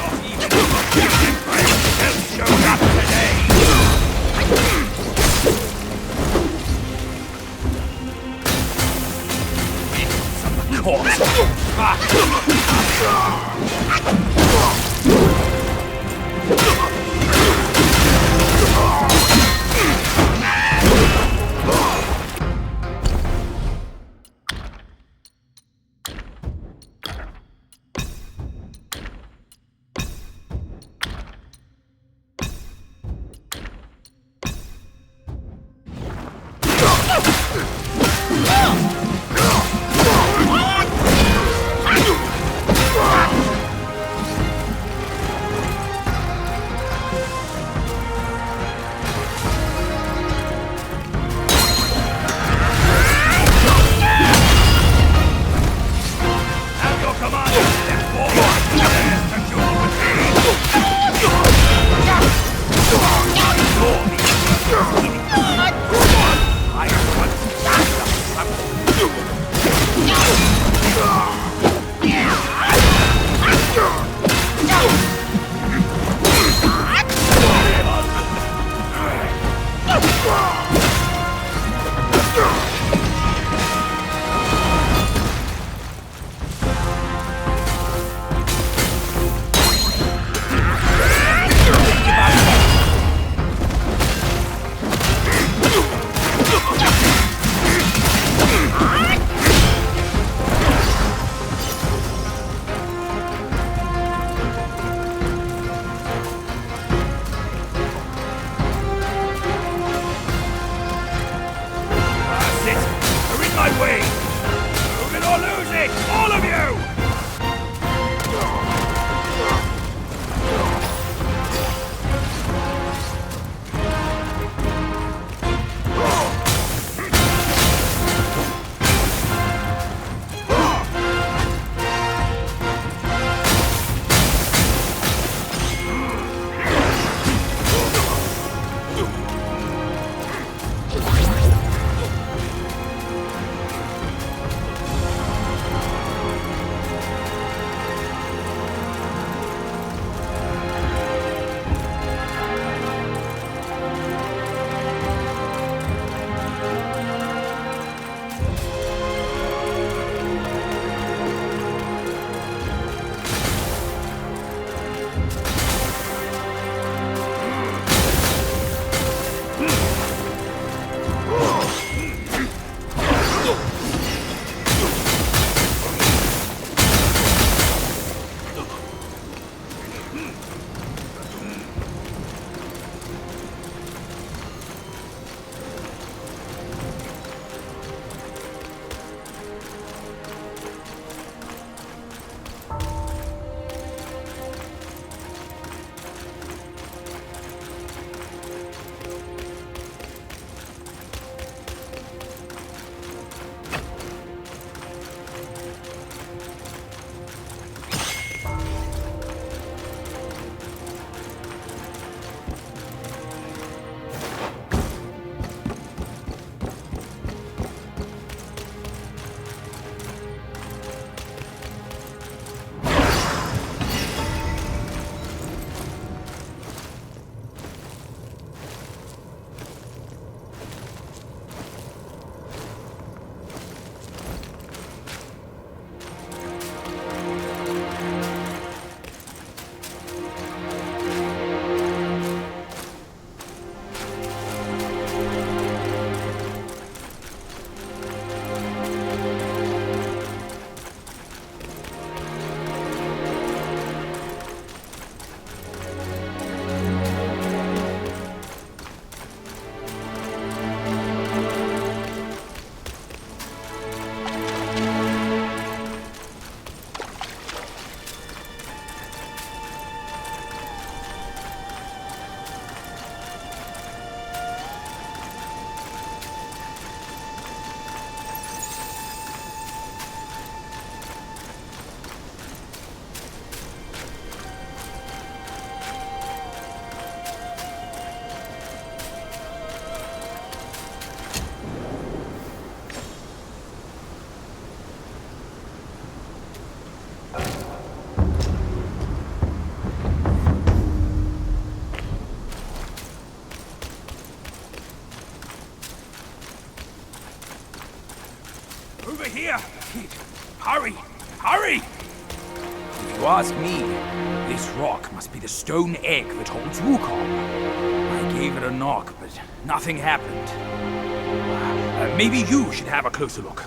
Not even if the Empire himself showed up today. Of course. here! Hurry! Hurry! If you ask me, this rock must be the stone egg that holds Wukong. I gave it a knock, but nothing happened. Maybe you should have a closer look.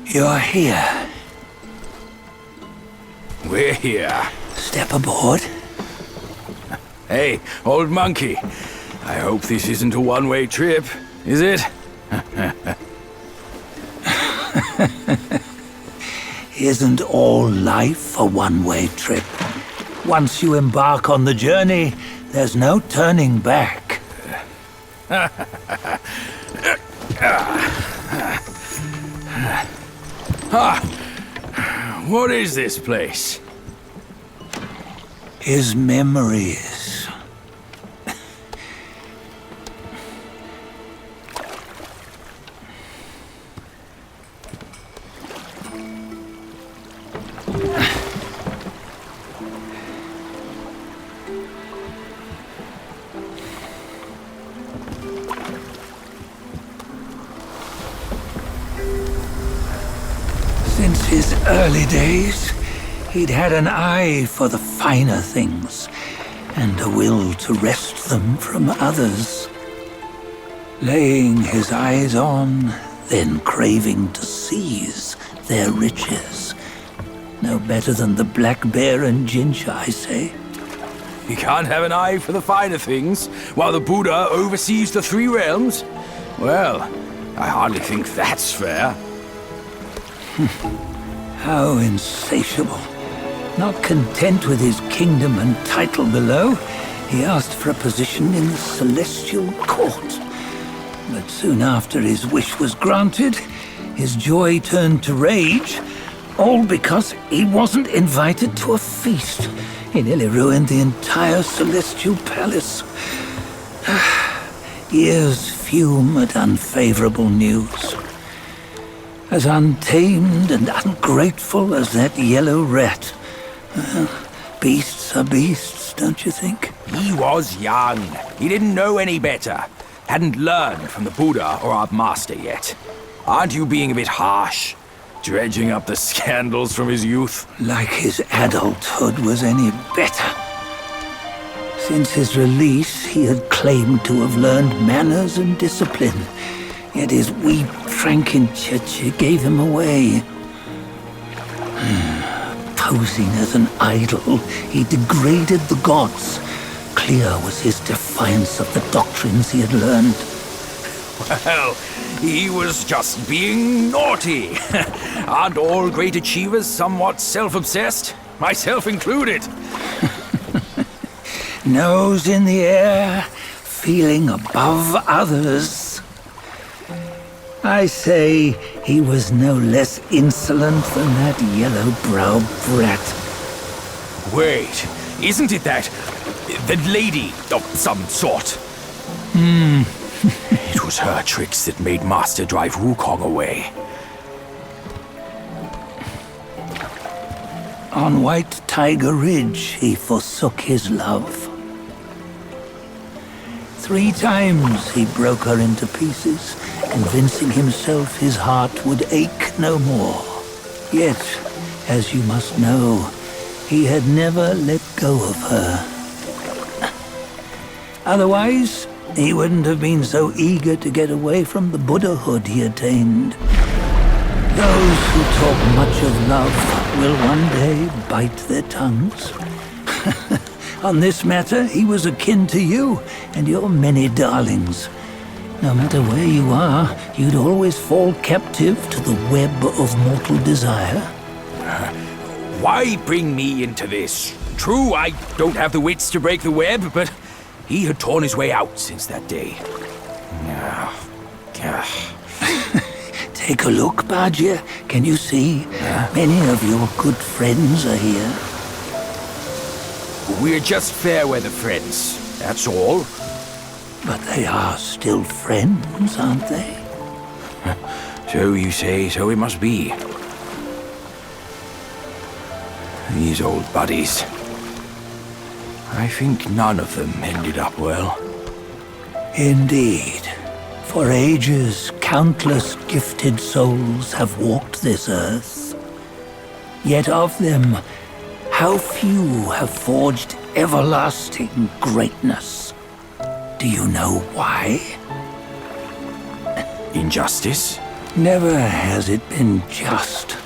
You're here. We're here. Step aboard. Hey, old monkey. I hope this isn't a one-way trip, is it? Isn't all life a one-way trip? Once you embark on the journey, there's no turning back. What is this place? His memories. Since his early days, he'd had an eye for the finer things, and a will to wrest them from others. Laying his eyes on, then craving to seize their riches. No better than the black bear and ginger, I say. You can't have an eye for the finer things, while the Buddha oversees the three realms? Well, I hardly think that's fair. How insatiable. Not content with his kingdom and title below, he asked for a position in the celestial court. But soon after his wish was granted, his joy turned to rage, all because he wasn't invited to a feast. He nearly ruined the entire celestial palace. Ears fume at unfavorable news. As untamed and ungrateful as that yellow rat. Beasts are beasts, don't you think? He was young. He didn't know any better. Hadn't learned from the Buddha or our master yet. Aren't you being a bit harsh? Dredging up the scandals from his youth? Like his adulthood was any better. Since his release, he had claimed to have learned manners and discipline. Yet his weak Frankenchurch gave him away. Posing as an idol, he degraded the gods. Clear was his defiance of the doctrines he had learned. Well, he was just being naughty. Aren't all great achievers somewhat self-obsessed? Myself included. Nose in the air, feeling above others. I say he was no less insolent than that yellow-browed brat. Wait, isn't it that lady of some sort? It was her tricks that made Master drive Wukong away. On White Tiger Ridge, he forsook his love. 3 times he broke her into pieces, convincing himself his heart would ache no more. Yet, as you must know, he had never let go of her. Otherwise, he wouldn't have been so eager to get away from the Buddhahood he attained. Those who talk much of love will one day bite their tongues. On this matter, he was akin to you and your many darlings. No matter where you are, you'd always fall captive to the web of mortal desire. Why bring me into this? True, I don't have the wits to break the web, but he had torn his way out since that day. Take a look, Badger. Can you see? Many of your good friends are here. We're just fair weather friends, that's all. But they are still friends, aren't they? So you say, so it must be. These old buddies. I think none of them ended up well. Indeed. For ages, countless gifted souls have walked this earth. Yet of them, how few have forged everlasting greatness? Do you know why? Injustice? Never has it been just.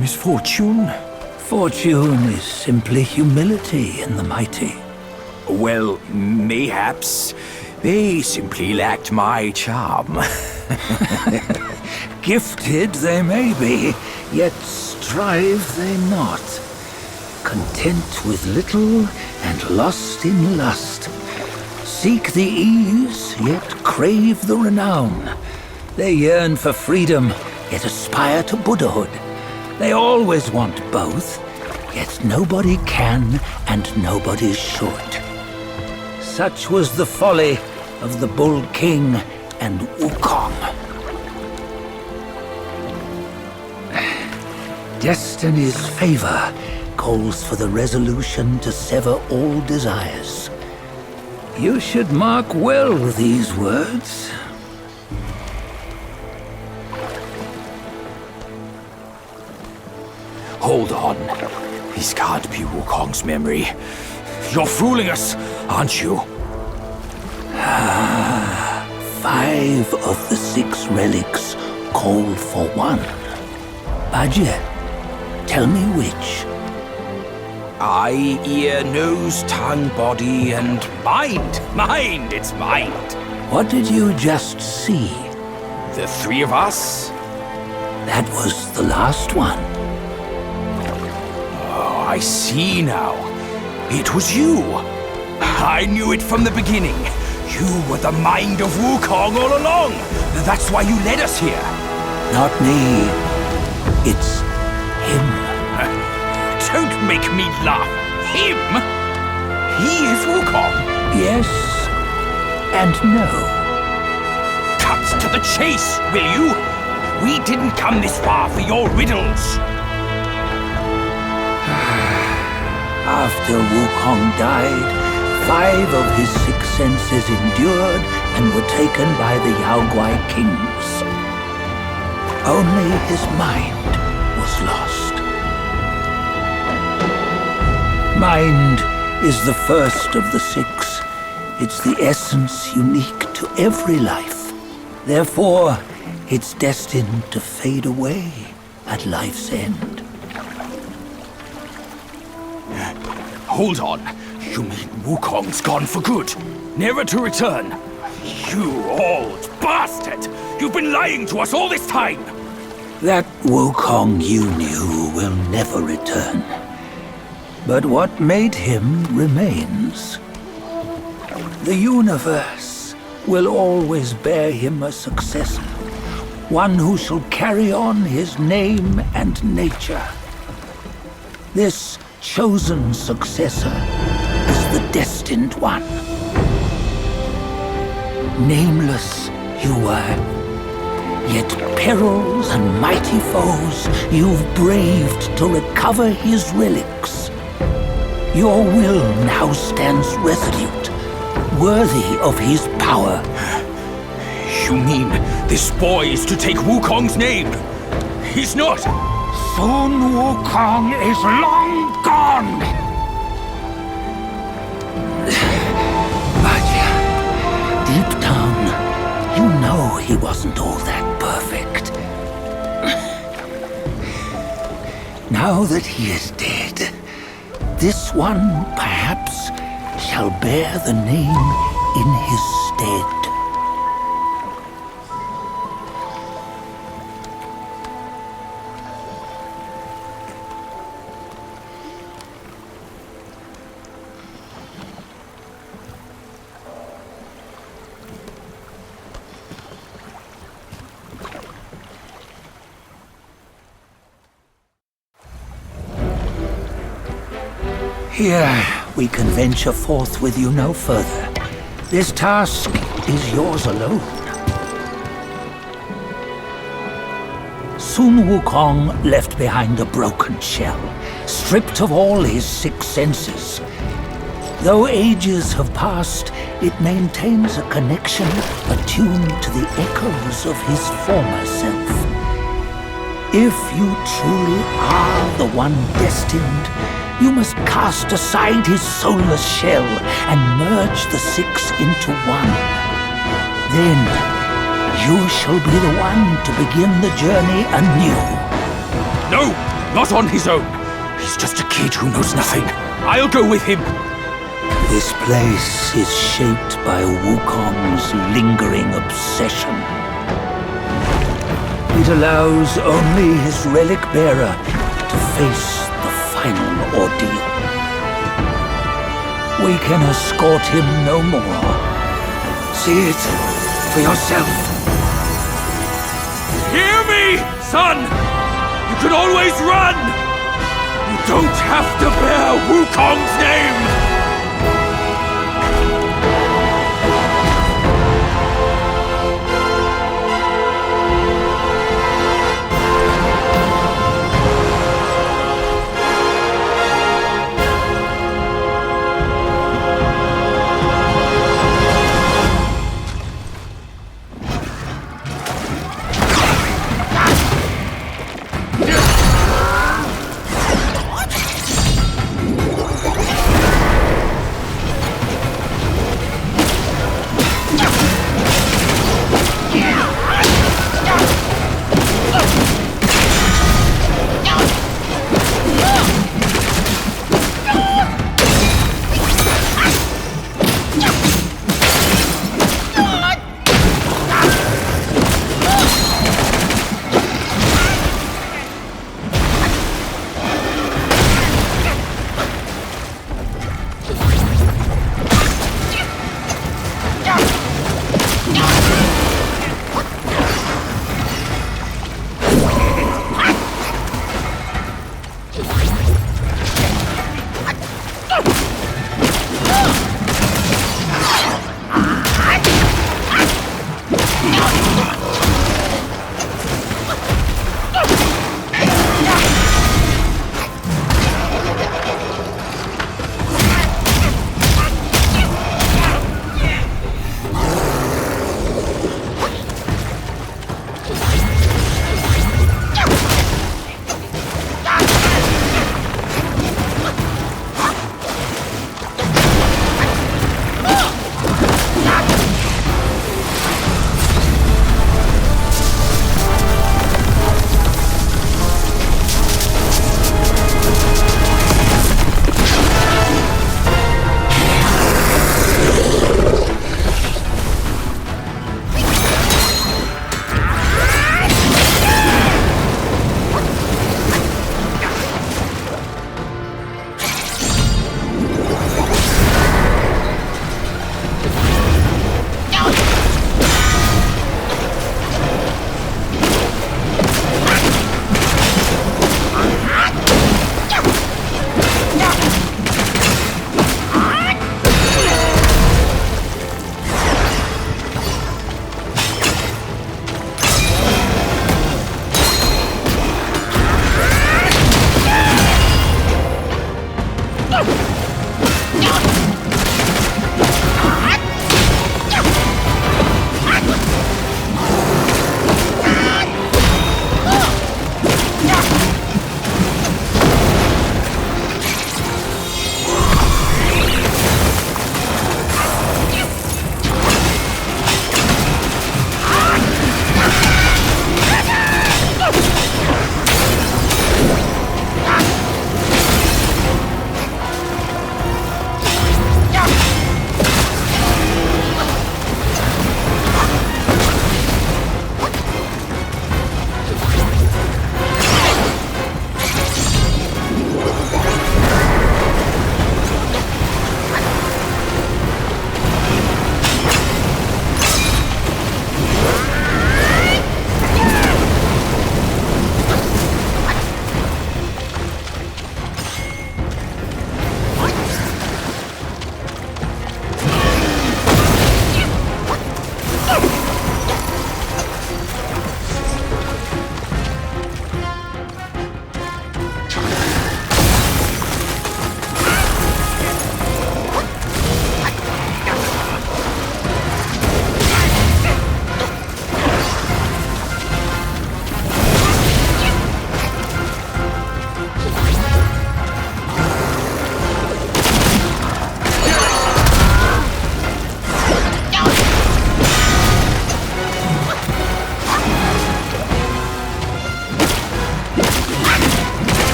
Misfortune? Fortune is simply humility in the mighty. Well, mayhaps they simply lacked my charm. Gifted they may be, yet strive they not. Content with little and lost in lust. Seek the ease, yet crave the renown. They yearn for freedom, yet aspire to Buddhahood. They always want both, yet nobody can and nobody should. Such was the folly of the Bull King and Wukong. Destiny's favor calls for the resolution to sever all desires. You should mark well these words. Hold on. This can't be Wukong's memory. You're fooling us, aren't you? 5 of the 6 relics call for one. Badger, tell me which. Eye, ear, nose, tongue, body, and mind. Mind, it's mind. What did you just see? The 3 of us? That was the last one. Oh, I see now. It was you. I knew it from the beginning. You were the mind of Wukong all along. That's why you led us here. Not me. It's him. Don't make me laugh. Him? He is Wukong. Yes and no. Cut to the chase, will you? We didn't come this far for your riddles. After Wukong died, 5 of his 6 senses endured and were taken by the Yaoguai kings. Only his mind was lost. Mind is the first of the 6. It's the essence unique to every life. Therefore, it's destined to fade away at life's end. Hold on. You mean Wukong's gone for good? Never to return? You old bastard! You've been lying to us all this time! That Wukong you knew will never return. But what made him remains. The universe will always bear him a successor, one who shall carry on his name and nature. This chosen successor is the destined one. Nameless you were, yet perils and mighty foes you've braved to recover his relics. Your will now stands resolute, worthy of his power. You mean this boy is to take Wukong's name? He's not! Sun Wukong is long gone! But deep down, you know he wasn't all that perfect. Now that he is dead, this one, perhaps, shall bear the name in his stead. Here, we can venture forth with you no further. This task is yours alone. Soon Wukong left behind a broken shell, stripped of all his 6 senses. Though ages have passed, it maintains a connection attuned to the echoes of his former self. If you truly are the one destined, you must cast aside his soulless shell and merge the 6 into one. Then, you shall be the one to begin the journey anew. No, not on his own. He's just a kid who knows nothing. I'll go with him. This place is shaped by Wukong's lingering obsession. It allows only his relic bearer to face the final ordeal. We can escort him no more. See it for yourself. Hear me, son! You can always run! You don't have to bear Wukong's name!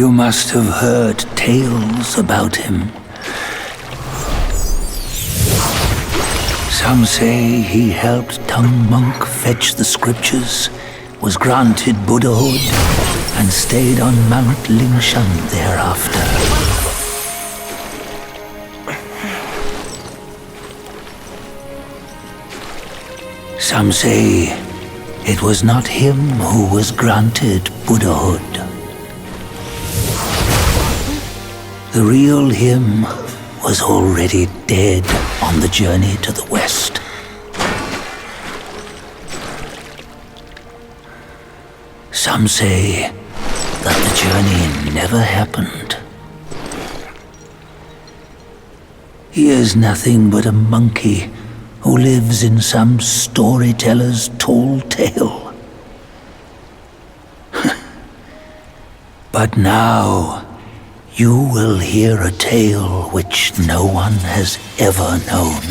You must have heard tales about him. Some say he helped Tung Monk fetch the scriptures, was granted Buddhahood, and stayed on Mount Lingshan thereafter. Some say it was not him who was granted Buddhahood. The real him was already dead on the journey to the west. Some say that the journey never happened. He is nothing but a monkey who lives in some storyteller's tall tale. But now, you will hear a tale which no one has ever known.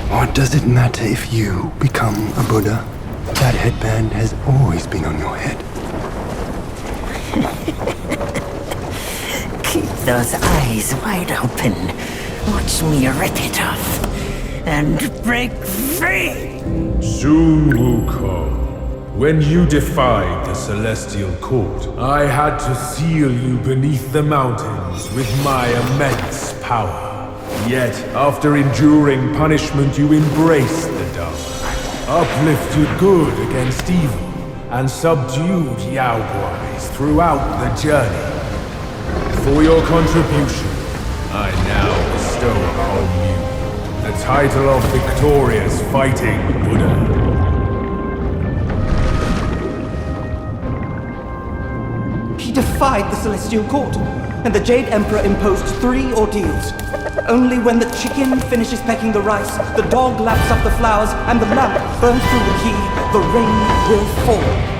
What does it matter if you become a Buddha? That headband has always been on your head. Keep those eyes wide open. Watch me rip it off and break free. Soon, Wukong, when you defied the Celestial Court, I had to seal you beneath the mountains with my immense power. Yet, after enduring punishment, you embraced the dark, uplifted good against evil, and subdued Yaoguais throughout the journey. For your contribution, I now bestow upon you the title of Victorious Fighting Buddha. He defied the Celestial Court, and the Jade Emperor imposed 3 ordeals. Only when the chicken finishes pecking the rice, the dog laps up the flowers, and the lamp burns through the key, the rain will fall.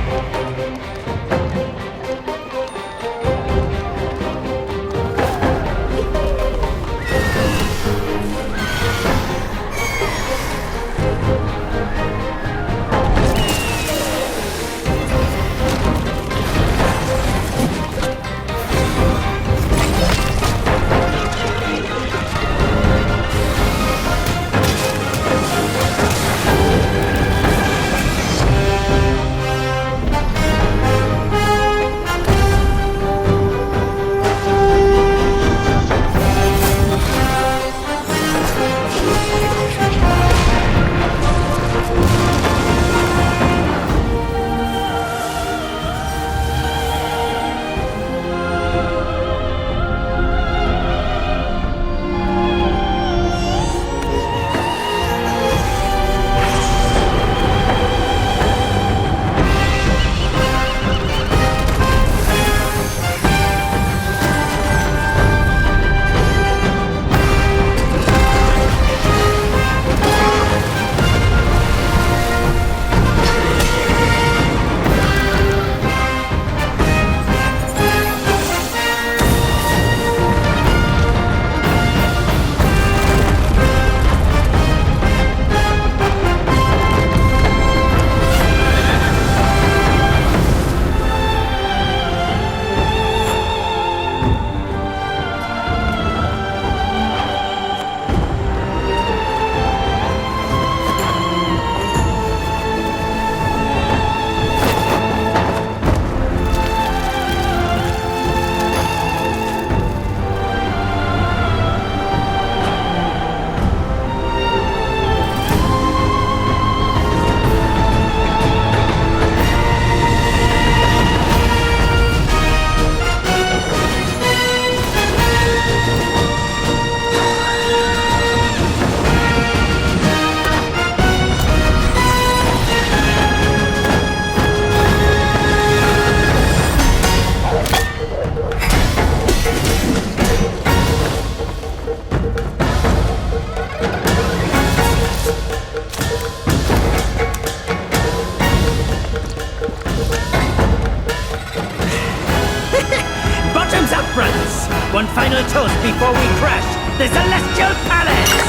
One final toast before we crash the Celestial Palace!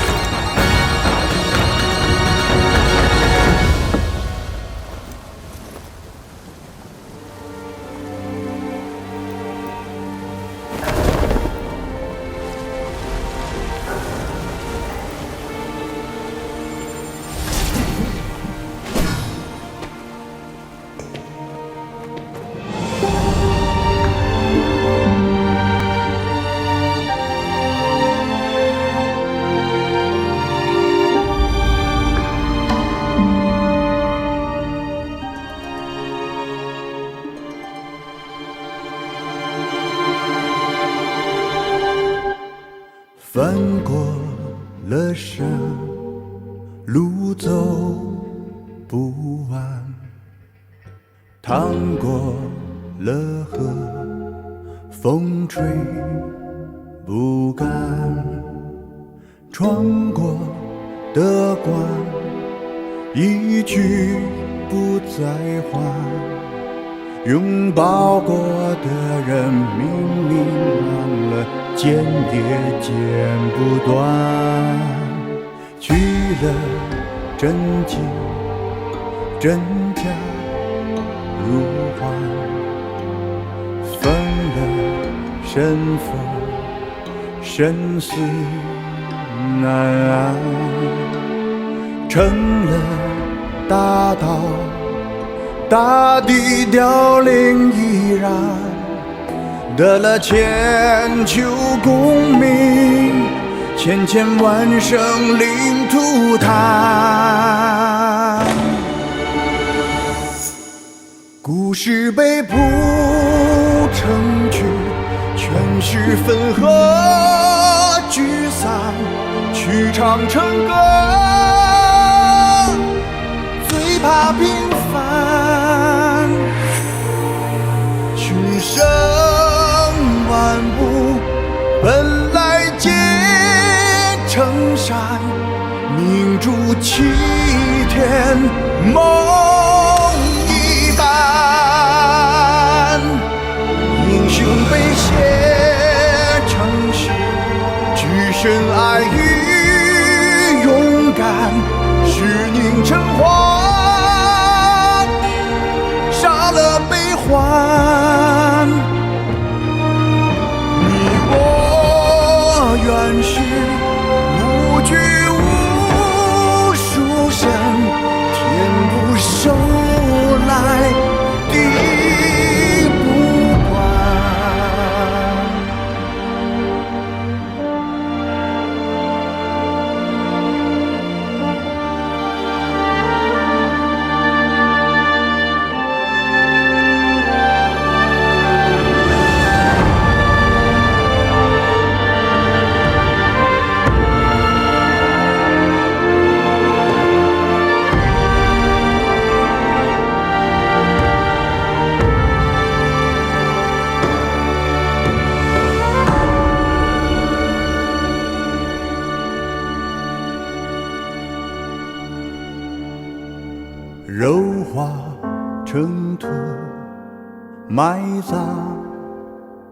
翻过了山，路走不完；趟过了河，风吹不干。穿过的关，一去不再还。拥抱过的人，明明忘了，剪也剪不断。去了真情，真假如幻；分了身份，生死难安。成了大道，大地凋零依然，得了千秋功名，千千万生灵涂炭。故事被谱成曲，全是分合聚散，曲唱成歌，最怕平凡。群生万物本来皆成山，明珠齐天梦一般。英雄被写成诗，只剩爱与勇敢，是凝成花，杀了悲欢。你我原是无拘无束身，天不收来地不管。肉化成土，埋葬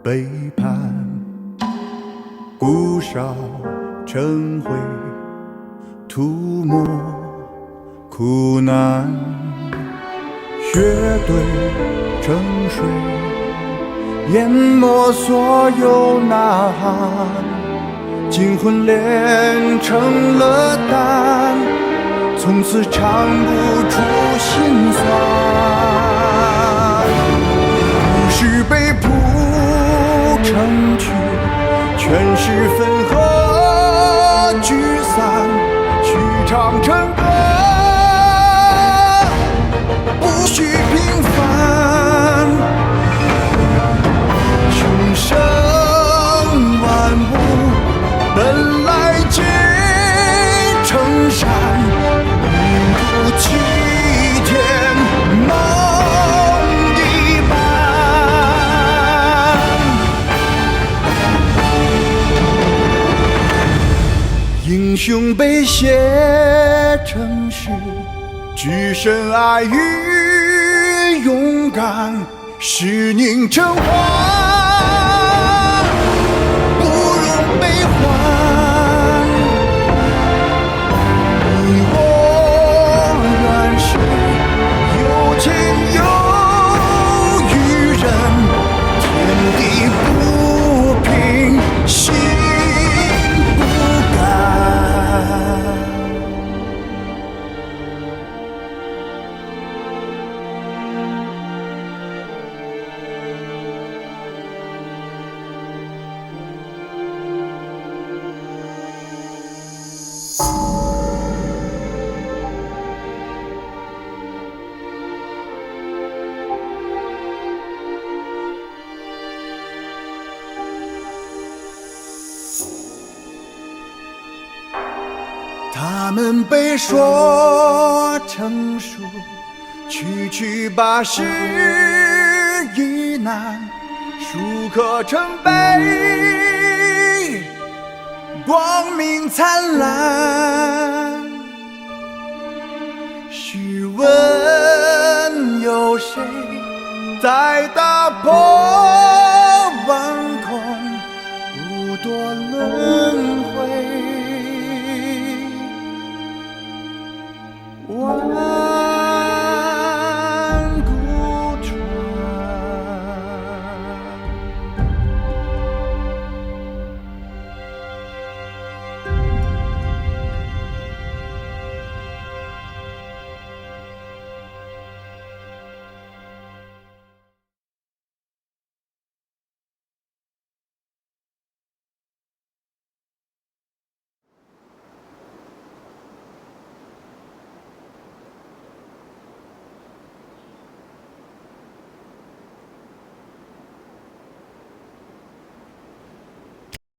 背叛，骨烧成灰，涂抹苦难。血兑成水，淹没所有呐喊，精魂炼成了丹，从此尝不出心酸。故事被谱成曲，全是分合聚散，曲唱成歌，不许平凡。群生万物本来皆成山，齐天梦一般。英雄被写成诗，只剩爱与勇敢，是凝成花，他们被说成书，区区八十一难，书刻成碑，光明灿烂。试问有谁在打破顽空，不堕轮回？